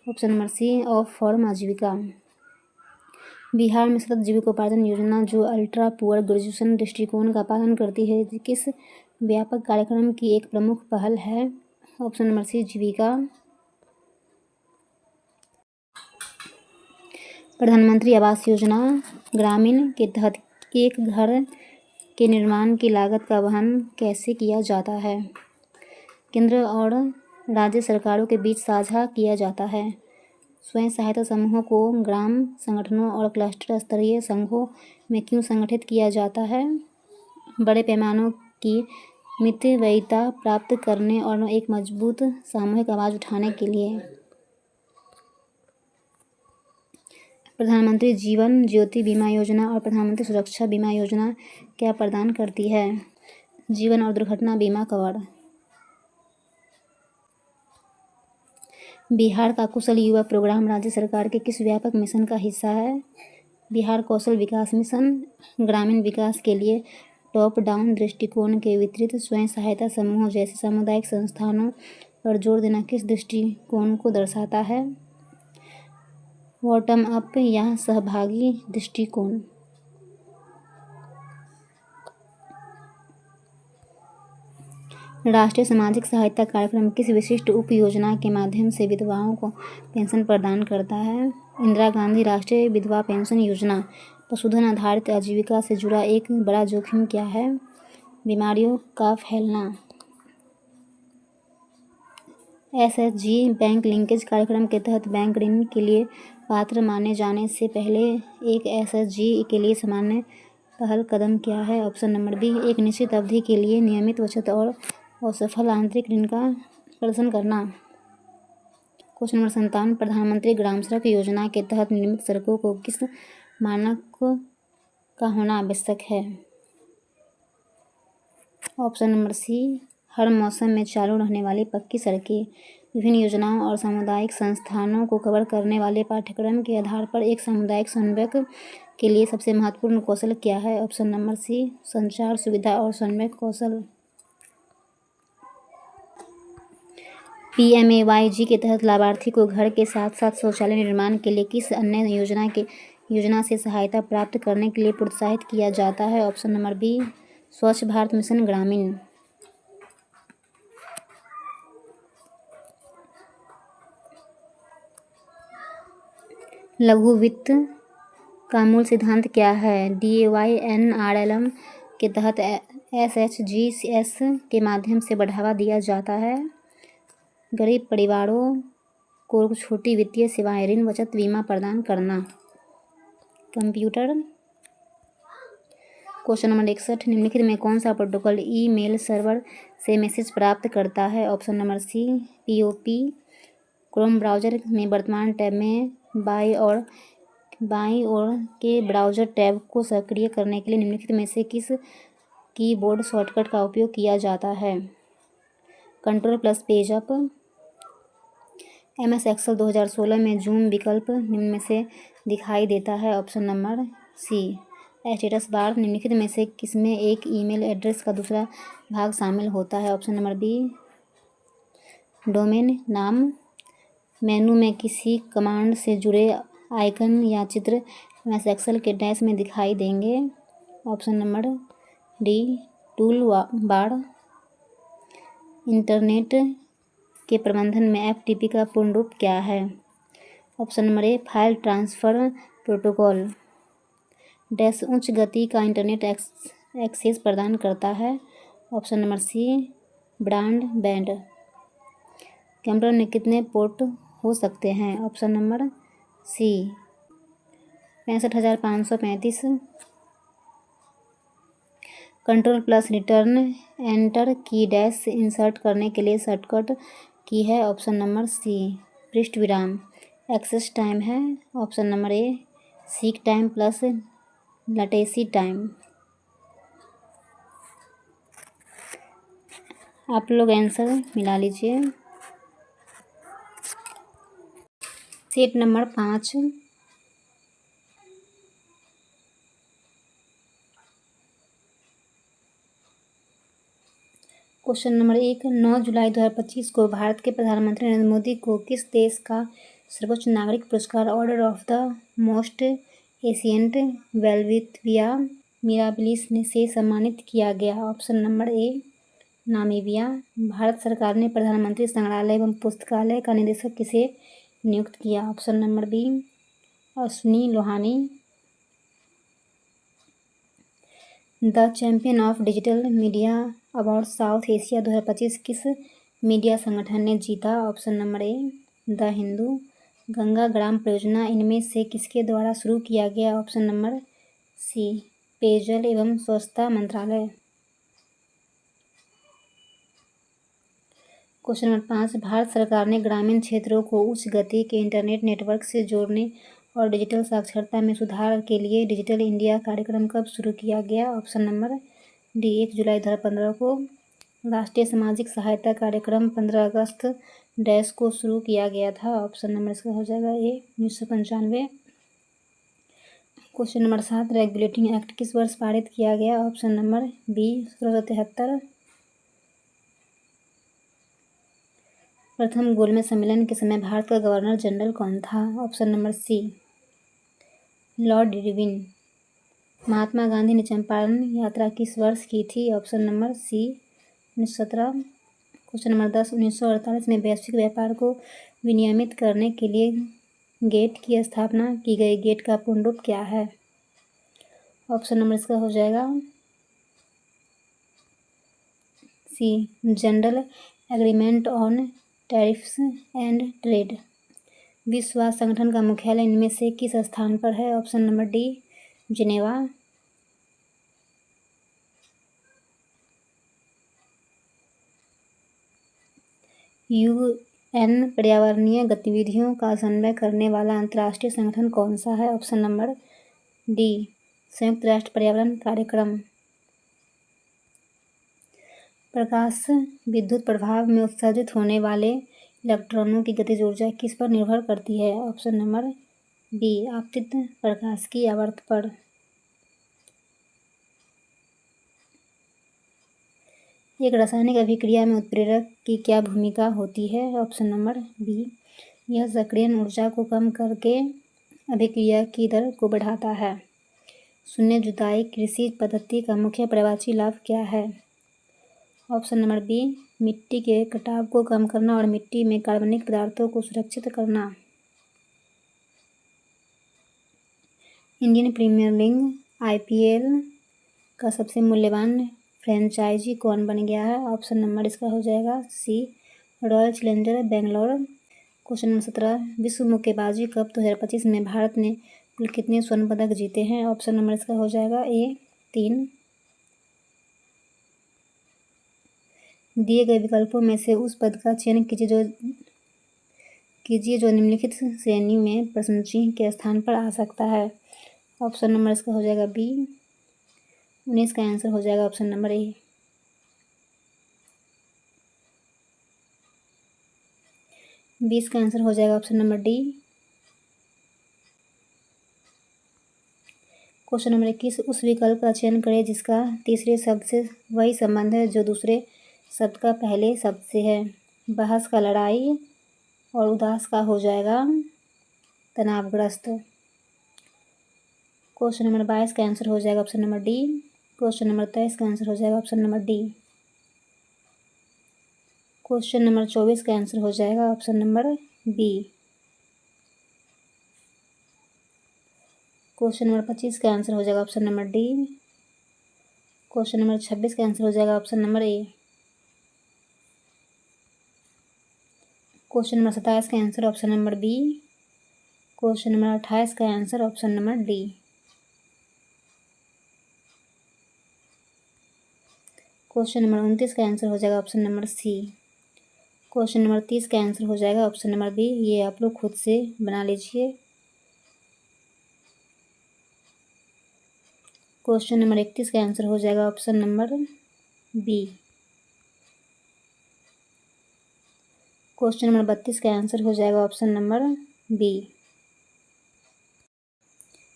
Option number C off farm आजीविका। बिहार में सतत जीविकोपार्जन योजना जो अल्ट्रा पुअर ग्रेजुएशन दृष्टिकोण का पालन करती है, किस व्यापक कार्यक्रम की एक प्रमुख पहल है? ऑप्शन नंबर सी जीविका। प्रधानमंत्री आवास योजना ग्रामीण के तहत एक घर के निर्माण की लागत का वहन कैसे किया जाता है? केंद्र और राज्य सरकारों के बीच साझा किया जाता है। स्वयं सहायता समूहों को ग्राम संगठनों और क्लस्टर स्तरीय संघों में क्यों संगठित किया जाता है? बड़े पैमानों की मितव्ययिता प्राप्त करने और एक मजबूत सामूहिक आवाज़ उठाने के लिए। प्रधानमंत्री जीवन ज्योति बीमा योजना और प्रधानमंत्री सुरक्षा बीमा योजना क्या प्रदान करती है? जीवन और दुर्घटना बीमा कवर। बिहार का कुशल युवा प्रोग्राम राज्य सरकार के किस व्यापक मिशन का हिस्सा है? बिहार कौशल विकास मिशन। ग्रामीण विकास के लिए टॉप डाउन दृष्टिकोण के विपरीत स्वयं सहायता समूहों जैसे सामुदायिक संस्थानों पर जोर देना किस दृष्टिकोण को दर्शाता है? बॉटम अप या सहभागी दृष्टिकोण। राष्ट्रीय सामाजिक सहायता कार्यक्रम किस विशिष्ट उप योजना के माध्यम से विधवाओं को पेंशन प्रदान करता है? इंदिरा गांधी राष्ट्रीय विधवा पेंशन योजना। पशुधन आधारित आजीविका से जुड़ा एक बड़ा जोखिम क्या है? बीमारियों का फैलना। एसएचजी बैंक लिंकेज कार्यक्रम के तहत बैंक ऋण के लिए पात्र माने जाने से पहले एक एसएचजी के लिए सामान्य पहल कदम क्या है? ऑप्शन नंबर बी, एक निश्चित अवधि के लिए नियमित बचत और असफल आंतरिक ऋण का प्रदर्शन करना। क्वेश्चन नंबर 57, प्रधानमंत्री ग्राम सड़क योजना के तहत निर्मित सड़कों को किस मानक का होना आवश्यक है? ऑप्शन नंबर सी, हर मौसम में चालू रहने वाली पक्की सड़कें। विभिन्न योजनाओं और सामुदायिक संस्थानों को कवर करने वाले पाठ्यक्रम के आधार पर एक सामुदायिक समन्वयक के लिए सबसे महत्वपूर्ण कौशल क्या है? ऑप्शन नंबर सी, संचार सुविधा और समन्वय कौशल। PMAYG के तहत लाभार्थी को घर के साथ साथ शौचालय निर्माण के लिए किस अन्य योजना से सहायता प्राप्त करने के लिए प्रोत्साहित किया जाता है? ऑप्शन नंबर बी, स्वच्छ भारत मिशन ग्रामीण। लघु वित्त का मूल सिद्धांत क्या है? DAYNRLM के तहत SHGS के माध्यम से बढ़ावा दिया जाता है गरीब परिवारों को छोटी वित्तीय सेवाएं, ऋण, बचत, बीमा प्रदान करना। कंप्यूटर। क्वेश्चन नंबर 61, निम्नलिखित में कौन सा प्रोटोकॉल ईमेल सर्वर से मैसेज प्राप्त करता है? Option number C, POP। Chrome browser में वर्तमान टैब में बाईं ओर के ब्राउज़र टैब को सक्रिय करने के लिए निम्नलिखित में से किस कीबोर्ड शॉर्टकट का उपयोग किया जाता है? Control+ page up. MS Excel 2016 में जूम विकल्प निम्न में से दिखाई देता है? Option number C, status bar. निम्नलिखित में से किसमें एक ईमेल एड्रेस का दूसरा भाग शामिल होता है? ऑप्शन नंबर बी, डोमेन नाम। मेनू में किसी कमांड से जुड़े आइकन या चित्र MS एक्सेल के डैश में दिखाई देंगे? Option number D, tool bar. Internet के प्रबंधन में FTP का पूर्ण रूप क्या है? Option number A, file transfer protocol. Dash उच्च गति का इंटरनेट एक्सेस प्रदान करता है? Option number C, broadband. Computer में कितने पोर्ट हो सकते हैं? Option number C, 65,535। Control+ return enter की डैश इंसर्ट करने के लिए शॉर्टकट की है? ऑप्शन नंबर सी, पृष्ठ विराम। एक्सेस टाइम है? ऑप्शन नंबर ए, seek time plus latency time. आप लोग आंसर मिला लीजिए। Set number 5। क्वेश्चन नंबर 1, 9 जुलाई 2025 को भारत के प्रधानमंत्री नरेंद्र मोदी को किस देश का सर्वोच्च नागरिक पुरस्कार order of the most ancient welwitschia mirabilis से सम्मानित किया गया? Option number A, Namibia. भारत सरकार ने प्रधानमंत्री संग्रहालय एवं पुस्तकालय का निदेशक किसे नियुक्त किया? Option number B, Ashwini Lohani. The champion of digital media award south Asia 2025 किस मीडिया संगठन ने जीता? Option number A, the Hindu. Ganga ग्राम परियोजना इनमें से किसके द्वारा शुरू किया गया? ऑप्शन नंबर सी, पेयजल एवं स्वच्छता मंत्रालय। क्वेश्चन नंबर 5, भारत सरकार ने ग्रामीण क्षेत्रों को उच्च गति के इंटरनेट नेटवर्क से जोड़ने और डिजिटल साक्षरता में सुधार के लिए डिजिटल इंडिया कार्यक्रम कब शुरू किया गया? ऑप्शन नंबर डी, 1 जुलाई 2015 को। राष्ट्रीय सामाजिक सहायता कार्यक्रम 15 अगस्त डैश को शुरू किया गया था? ऑप्शन नंबर इसका हो जाएगा A 1995। Question number 7, regulating act किस वर्ष पारित किया गया? Option number B 1773। प्रथम गोलमेज सम्मेलन के समय भारत का गवर्नर जनरल कौन था? Option number C lord Irwin. Mahatma Gandhi ने चंपारण यात्रा किस वर्ष की थी? Option number C 1917। Question number 10, 1948 में वैश्विक व्यापार को विनियमित करने के लिए गेट की स्थापना की गई। गेट का पूर्ण रूप क्या है? ऑप्शन नंबर इसका हो जाएगा C general agreement on tariffs and trade. विश्व स्वास्थ्य संगठन का मुख्यालय इनमें से किस स्थान पर है? Option number D Geneva. UN पर्यावरणीय गतिविधियों का समन्वय करने वाला अंतर्राष्ट्रीय संगठन कौन सा है? ऑप्शन नंबर डी संयुक्त राष्ट्र पर्यावरण कार्यक्रम। प्रकाश विद्युत प्रभाव में उत्सर्जित होने वाले इलेक्ट्रॉनों की गतिज ऊर्जा किस पर निर्भर करती है? ऑप्शन नंबर बी आपतित प्रकाश की आवर्त पर। एक रासायनिक अभिक्रिया में उत्प्रेरक की क्या भूमिका होती है? ऑप्शन नंबर बी यह सक्रियण ऊर्जा को कम करके अभिक्रिया की दर को बढ़ाता है। शून्य जुताई कृषि पद्धति का मुख्य पर्यावरणीय लाभ क्या है? ऑप्शन नंबर बी मिट्टी के कटाव को कम करना और मिट्टी में कार्बनिक पदार्थों को सुरक्षित करना। इंडियन प्रीमियर लीग आईपीएल का सबसे मूल्यवान फ्रेंचाइजी कौन बन गया है? ऑप्शन नंबर इसका हो जाएगा C royal challenger Bangalore. Question number 17, विश्व मुक्केबाजी कप 2025 में भारत ने कुल कितने स्वर्ण पदक जीते हैं? ऑप्शन नंबर इसका हो जाएगा ए 3। दिए गए विकल्पों में से उस पद का चयन कीजिए जो निम्नलिखित श्रेणी में प्रश्न चिह्न के स्थान पर आ सकता है। ऑप्शन नंबर इसका हो जाएगा बी 19 का आंसर हो जाएगा ऑप्शन नंबर ए। 20 का आंसर हो जाएगा option number D. Question number 21, उस विकल्प का चयन करें जिसका तीसरे शब्द से वही संबंध है जो दूसरे शब्द का पहले शब्द से है। बहस का लड़ाई और उदास का हो जाएगा तनावग्रस्त। क्वेश्चन नंबर 22 का आंसर हो जाएगा option number D. Question number 23 का आंसर हो जाएगा option number D. Question number 24 का आंसर हो जाएगा option number B. Question number 25 का आंसर हो जाएगा option number D. Question number 26 का आंसर हो जाएगा option number A. Question number 27 का answer option number B. Question number 28 का answer option number D. Question number 29 का आंसर हो जाएगा option number C. Question number 30 का आंसर हो जाएगा ऑप्शन नंबर बी। ये आप लोग खुद से बना लीजिए। क्वेश्चन नंबर 31 का आंसर हो जाएगा option number B. Question number 32 का आंसर हो जाएगा ऑप्शन नंबर बी।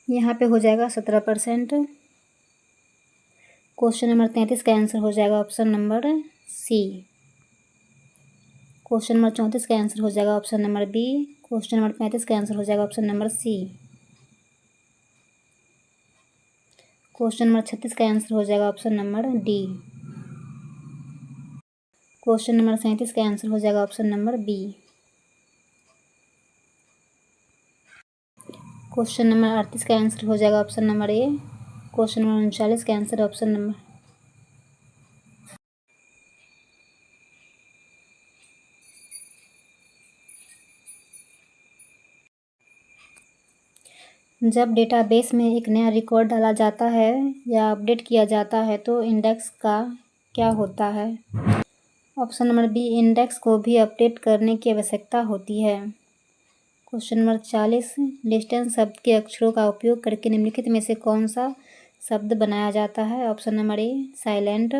यहाँ पे हो जाएगा 17%। क्वेश्चन नंबर 33 का आंसर हो जाएगा option number C. Question number 34 का आंसर हो जाएगा option number B. Question number 35 का आंसर हो जाएगा option number C. Question number 36 का आंसर हो जाएगा option number D. Question number 37 का आंसर हो जाएगा option number B. Question number 38 का आंसर हो जाएगा option number A. Question number 39 का आंसर ऑप्शन नंबर जब डेटाबेस में एक नया रिकॉर्ड डाला जाता है या अपडेट किया जाता है तो इंडेक्स का क्या होता है? ऑप्शन नंबर बी इंडेक्स को भी अपडेट करने की आवश्यकता होती है। क्वेश्चन नंबर 40, लिस्टन शब्द के अक्षरों का उपयोग करके निम्नलिखित में से कौन सा शब्द बनाया जाता है? ऑप्शन नंबर ए silent.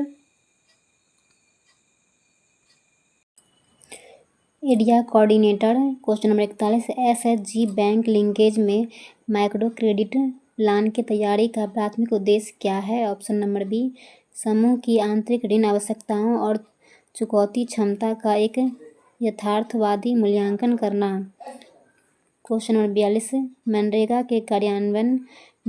Area coordinator. Question number 41, SHG bank linkage में माइक्रो क्रेडिट प्लान की तैयारी का प्राथमिक उद्देश्य क्या है? ऑप्शन नंबर बी, समूह की आंतरिक ऋण आवश्यकताओं और चुकौती क्षमता का एक यथार्थवादी मूल्यांकन करना। क्वेश्चन नंबर 42, मनरेगा के कार्यान्वयन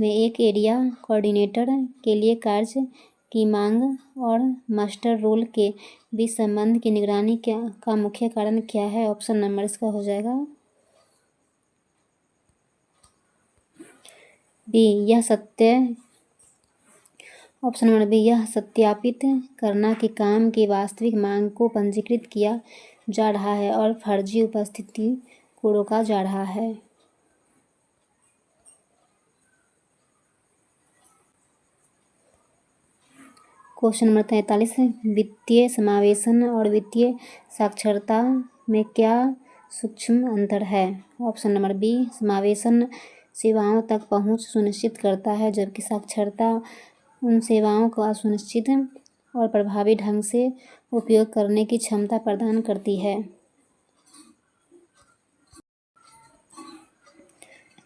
में एक एरिया कोऑर्डिनेटर के लिए कार्य की मांग और मास्टर रोल के बीच संबंध की निगरानी का मुख्य कारण क्या है? ऑप्शन नंबर इसका हो जाएगा बी, यह सत्यापित करना कि काम की वास्तविक मांग को पंजीकृत किया जा रहा है और फर्जी उपस्थिति को रोका जा रहा है। क्वेश्चन नंबर 43, वित्तीय समावेशन और वित्तीय साक्षरता में क्या सूक्ष्म अंतर है? ऑप्शन नंबर बी, समावेशन सेवाओं तक पहुंच सुनिश्चित करता है, जबकि साक्षरता उन सेवाओं का सुनिश्चित और प्रभावी ढंग से उपयोग करने की क्षमता प्रदान करती है।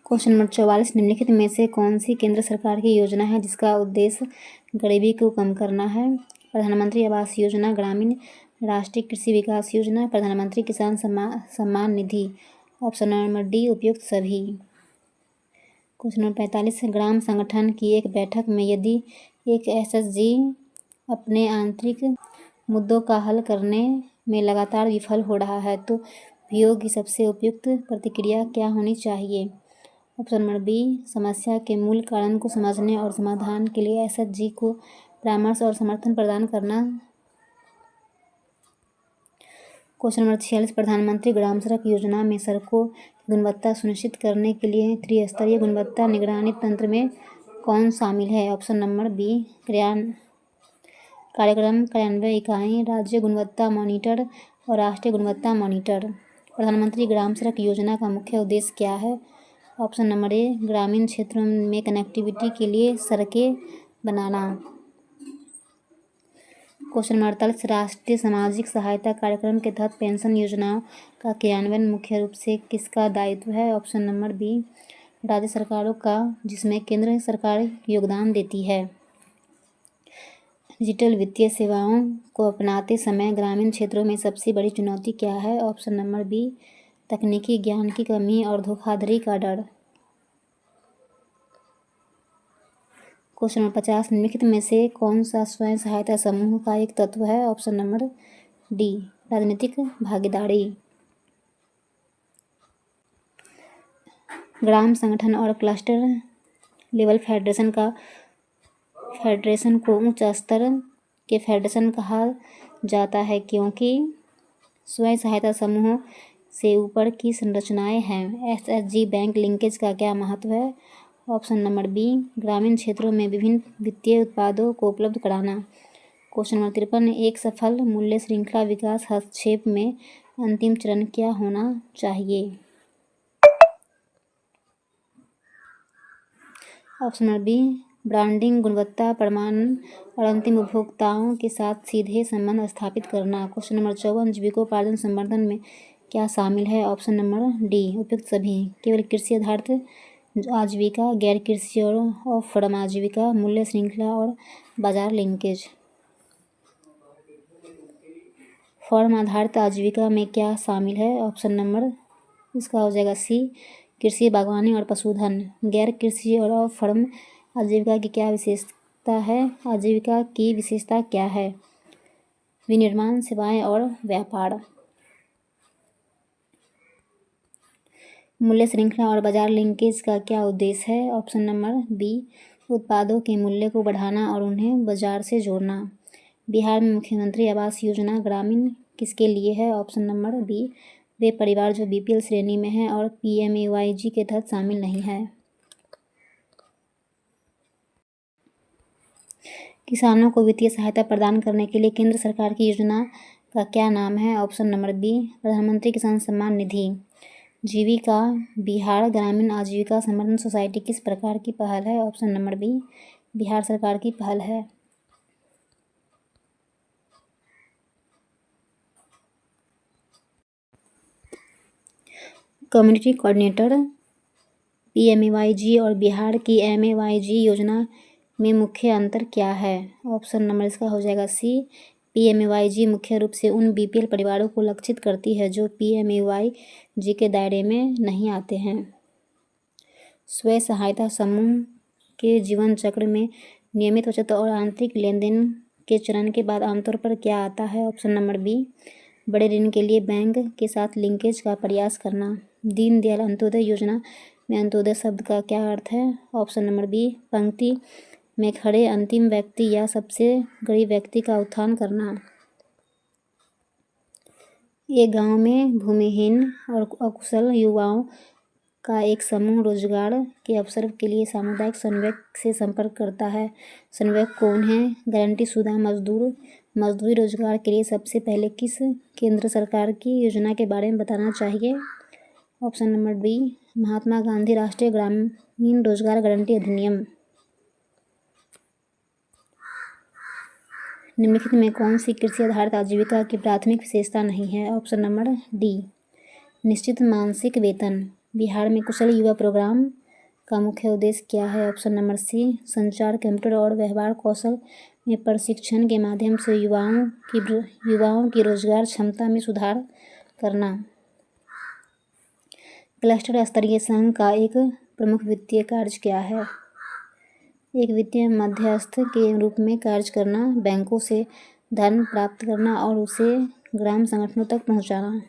क्वेश्चन नंबर 44, निम्नलिखित में से कौन सी केंद्र सरकार की योजना है जिसका उद्देश्य गरीबी को कम करना है? प्रधानमंत्री आवास योजना ग्रामीण, राष्ट्रीय कृषि विकास योजना, प्रधानमंत्री किसान Samman Nidhi. Option number D, उपयुक्त सभी। क्वेश्चन नंबर 45, ग्राम संगठन की एक बैठक में यदि एक एसएचजी अपने आंतरिक मुद्दों का हल करने में लगातार विफल हो रहा है तो वीओ की सबसे उपयुक्त प्रतिक्रिया क्या होनी चाहिए? ऑप्शन नंबर बी, समस्या के मूल कारण को समझने और समाधान के लिए एसएचजी को परामर्श और समर्थन प्रदान करना। क्वेश्चन नंबर 46, प्रधानमंत्री ग्राम सड़क योजना में सड़कों की गुणवत्ता सुनिश्चित करने के लिए त्रिस्तरीय गुणवत्ता निगरानी तंत्र में कौन शामिल है? ऑप्शन नंबर बी, कार्यक्रम कार्यान्वयन इकाई, राज्य गुणवत्ता मॉनिटर और राष्ट्रीय गुणवत्ता मॉनिटर। प्रधानमंत्री ग्राम सड़क योजना का मुख्य उद्देश्य क्या है? ऑप्शन नंबर ए, ग्रामीण क्षेत्रों में कनेक्टिविटी के लिए सड़कें बनाना। क्वेश्चन नंबर 48, राष्ट्रीय सामाजिक सहायता कार्यक्रम के तहत पेंशन योजनाओं का क्रियान्वयन मुख्य रूप से किसका दायित्व है? ऑप्शन नंबर बी, राज्य सरकारों का, जिसमें केंद्र सरकार योगदान देती है। डिजिटल वित्तीय सेवाओं को अपनाते समय ग्रामीण क्षेत्रों में सबसे बड़ी चुनौती क्या है? ऑप्शन नंबर बी, तकनीकी ज्ञान की कमी और धोखाधड़ी का डर। क्वेश्चन नंबर 50, निम्नलिखित में से कौन सा स्वयं सहायता समूह का एक तत्व है? ऑप्शन नंबर डी, राजनीतिक भागीदारी। ग्राम संगठन और क्लस्टर लेवल फेडरेशन को उच्च स्तर के फेडरेशन कहा जाता है क्योंकि स्वयं सहायता समूहों से ऊपर की संरचनाएं हैं। एसएचजी बैंक लिंकेज का क्या महत्व है? ऑप्शन नंबर बी, ग्रामीण क्षेत्रों में विभिन्न वित्तीय उत्पादों को उपलब्ध कराना। क्वेश्चन नंबर 53, एक सफल मूल्य श्रृंखला विकास हस्तक्षेप में अंतिम चरण क्या होना चाहिए? ऑप्शन नंबर बी, ब्रांडिंग, गुणवत्ता प्रमाणन और अंतिम उपभोक्ताओं के साथ सीधे संबंध स्थापित करना। क्वेश्चन नंबर 54, जीविकोपार्जन संवर्धन में क्या शामिल है? ऑप्शन नंबर डी, उपयुक्त सभी। केवल कृषि आधारित आजीविका, गैर कृषि और ऑफ फार्म आजीविका, मूल्य श्रृंखला और बाजार लिंकेज। फार्म आधारित आजीविका में क्या शामिल है? ऑप्शन नंबर इसका हो जाएगा सी, कृषि, बागवानी और पशुधन। गैर कृषि और ऑफ फार्म आजीविका की क्या विशेषता है? आजीविका की विशेषता क्या है? विनिर्माण, सेवाएं और व्यापार। मूल्य श्रृंखला और बाजार लिंकेज का क्या उद्देश्य है? ऑप्शन नंबर बी, उत्पादों के मूल्य को बढ़ाना और उन्हें बाजार से जोड़ना। बिहार में मुख्यमंत्री आवास योजना ग्रामीण किसके लिए है? ऑप्शन नंबर बी, वे परिवार जो बीपीएल श्रेणी में हैं और पीएमएवाईजी के तहत शामिल नहीं है। किसानों को वित्तीय सहायता प्रदान करने के लिए केंद्र सरकार की योजना का क्या नाम है? ऑप्शन नंबर बी, प्रधानमंत्री किसान सम्मान निधि। जीविका बिहार ग्रामीण आजीविका संवर्धन सोसाइटी किस प्रकार की पहल है? ऑप्शन नंबर बी, बिहार सरकार की पहल है। कम्युनिटी कोऑर्डिनेटर PMAYG और बिहार की MAYG योजना में मुख्य अंतर क्या है? ऑप्शन नंबर इसका हो जाएगा C। PMAYG मुख्य रूप से उन BPL परिवारों को लक्षित करती है जो PMAYG के दायरे में नहीं आते हैं। स्वयं सहायता समूह के जीवन चक्र में नियमित बचत और आंतरिक लेनदेन के चरण के बाद आमतौर पर क्या आता है? Option number B। बड़े ऋण के लिए बैंक के साथ लिंकेज का प्रयास करना। दीनदयाल अंत्योदय योजना में अंत्योदय शब्द का क्या अर्थ है? Option number B। पंक्ति में खड़े अंतिम व्यक्ति या सबसे गरीब व्यक्ति का उत्थान करना। एक गांव में भूमिहीन और अकुशल युवाओं का एक समूह रोजगार के अवसर के लिए सामुदायिक समन्वयक से संपर्क करता है। समन्वयक कौन है? गारंटीशुदा मजदूर। मजदूरी रोजगार के लिए सबसे पहले किस केंद्र सरकार की योजना के बारे में बताना चाहिए? Option number B। महात्मा गांधी राष्ट्रीय ग्रामीण रोजगार गारंटी अधिनियम। निम्नलिखित में कौन सी कृषि आधारित आजीविका की प्राथमिक विशेषता नहीं है? Option number D। निश्चित मासिक वेतन। बिहार में कुशल युवा प्रोग्राम का मुख्य उद्देश्य क्या है? Option number C। संचार, कंप्यूटर और व्यवहार कौशल में प्रशिक्षण के माध्यम से युवाओं की रोजगार क्षमता में सुधार करना। क्लस्टर स्तरीय संघ का एक प्रमुख वित्तीय कार्य क्या है? एक वित्तीय मध्यस्थ के रूप में कार्य करना, बैंकों से धन प्राप्त करना और उसे ग्राम संगठनों तक पहुंचाना।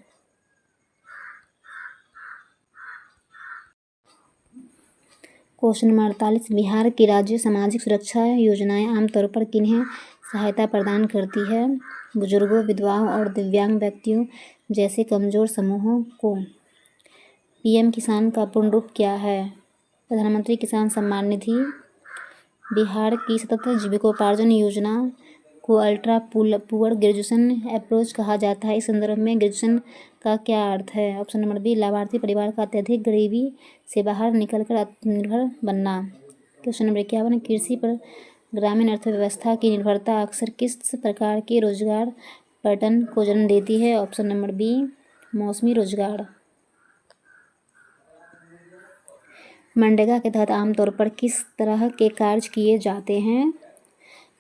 Question number 48। बिहार की राज्य सामाजिक सुरक्षा योजनाएं आमतौर पर किन्हें सहायता प्रदान करती है? बुजुर्गों, विधवाओं और दिव्यांग व्यक्तियों जैसे कमजोर समूहों को। PM किसान का पूर्ण रूप क्या है? प्रधानमंत्री किसान सम्मान निधि। बिहार की सतत जीविकोपार्जन योजना को अल्ट्रा पुअर ग्रेजुएशन अप्रोच कहा जाता है। इस संदर्भ में ग्रेजुएशन का क्या अर्थ है? Option number B। लाभार्थी परिवार का अत्यधिक गरीबी से बाहर निकलकर आत्मनिर्भर बनना। Question number 51। कृषि पर ग्रामीण अर्थव्यवस्था की निर्भरता अक्सर किस प्रकार के रोजगार पैटर्न को जन्म देती है? Option number B। मौसमी रोजगार। मनरेगा के तहत आमतौर पर किस तरह के कार्य किए जाते हैं?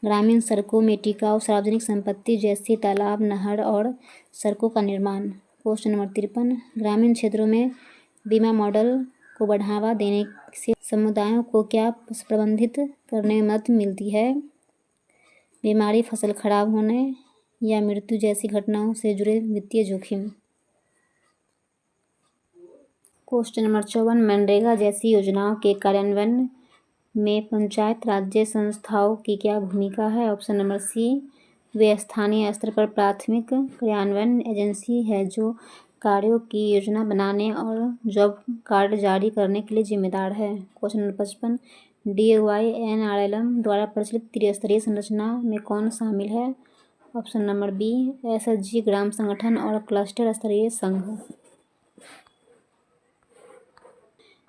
ग्रामीण सड़कों में टिकाऊ सार्वजनिक संपत्ति जैसे तालाब, नहर और सड़कों का निर्माण। Question number 53। ग्रामीण क्षेत्रों में बीमा मॉडल को बढ़ावा देने से समुदायों को क्या प्रबंधित करने में मदद मिलती है? बीमारी, फसल खराब होने या मृत्यु जैसी घटनाओं से जुड़े वित्तीय जोखिम। Question number 54। मनरेगा जैसी योजनाओं के कार्यान्वयन में पंचायत राज्य संस्थाओं की क्या भूमिका है? Option number C। वे स्थानीय स्तर पर प्राथमिक क्रियान्वयन एजेंसी है जो कार्यों की योजना बनाने और जॉब कार्ड जारी करने के लिए जिम्मेदार है। Question number 55। DOI-NRLM द्वारा प्रचलित त्रिस्तरीय संरचना में कौन शामिल है? Option number B। SHG ग्राम संगठन और क्लस्टर स्तरीय संघ।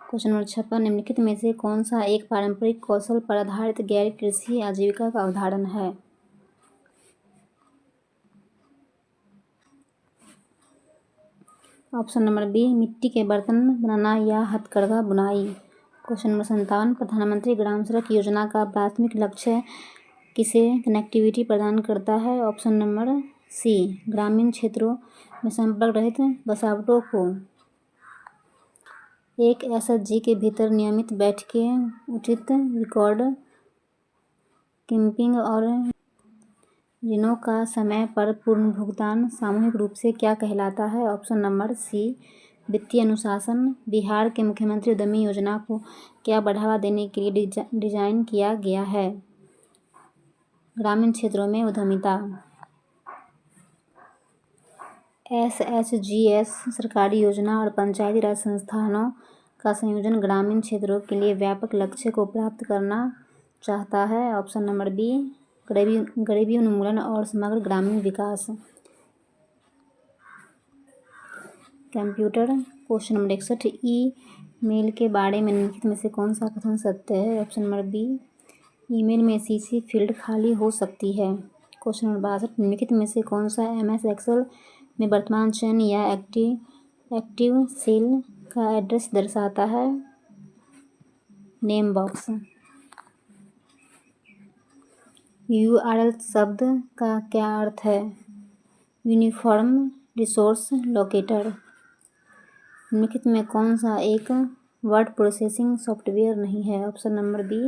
Question number 56। निम्नलिखित में से कौन सा एक पारंपरिक कौशल पर आधारित गैर कृषि आजीविका का उदाहरण है? Option number B। मिट्टी के बर्तन बनाना या हथकरघा बुनाई। Question number 57। प्रधानमंत्री ग्राम सड़क योजना का प्राथमिक लक्ष्य किसे कनेक्टिविटी प्रदान करता है? Option number C। ग्रामीण क्षेत्रों में संपर्क रहित बसावटों को। एक SHG के भीतर नियमित बैठकें, उचित रिकॉर्ड कीपिंग और ऋणों का समय पर पूर्ण भुगतान सामूहिक रूप से क्या कहलाता है? Option number C। वित्तीय अनुशासन। बिहार के मुख्यमंत्री उद्यमी योजना को क्या बढ़ावा देने के लिए डिजाइन किया गया है? ग्रामीण क्षेत्रों में उद्यमिता। SHGS सरकारी योजना और पंचायती राज संस्थानों का संयोजन ग्रामीण क्षेत्रों के लिए व्यापक लक्ष्य को प्राप्त करना चाहता है। Option number B। गरीबी उन्मूलन और समग्र ग्रामीण विकास। कंप्यूटर। Question number 61। ईमेल के बारे में निम्नलिखित में से कौन सा कथन सत्य है? Option number B। ईमेल में CC फील्ड खाली हो सकती है। Question number 62। निम्नलिखित में से कौन सा MS एक्सेल में वर्तमान चयन या एक्टिव सेल का एड्रेस दर्शाता है। Name box. URL शब्द का क्या अर्थ है? Uniform resource locator. निम्नलिखित में कौन सा एक वर्ड प्रोसेसिंग सॉफ्टवेयर नहीं है? Option number B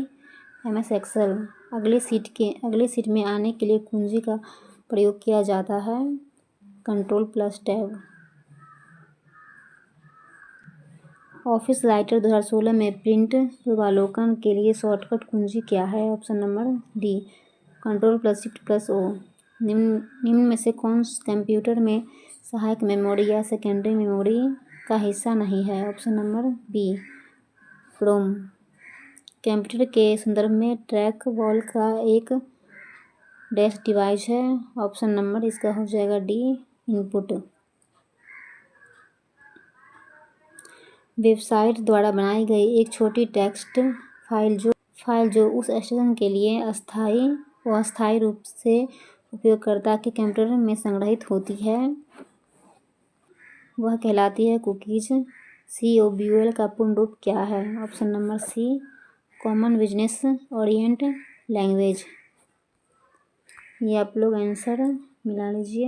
MS Excel. अगले सीट में आने के लिए कुंजी का प्रयोग किया जाता है। Ctrl+Tab। ऑफिस राइटर 2016 में प्रिंट पूर्वावलोकन के लिए शॉर्टकट कुंजी क्या है? Option number D Ctrl+Shift+O। निम्न में से कौन कंप्यूटर में सहायक मेमोरी या सेकेंडरी मेमोरी का हिस्सा नहीं है? Option number B ROM. Computer के संदर्भ में ट्रैक बॉल का एक डैश डिवाइस है। ऑप्शन नंबर इसका हो जाएगा डी इनपुट। वेबसाइट द्वारा बनाई गई एक छोटी टेक्स्ट फाइल जो उस स्टेशन के लिए अस्थायी रूप से उपयोगकर्ता के कंप्यूटर में संग्रहित होती है, वह कहलाती है कुकीज। COBOL का पूर्ण रूप क्या है? Option number C common business orient language. ये आप लोग आंसर मिला लीजिए।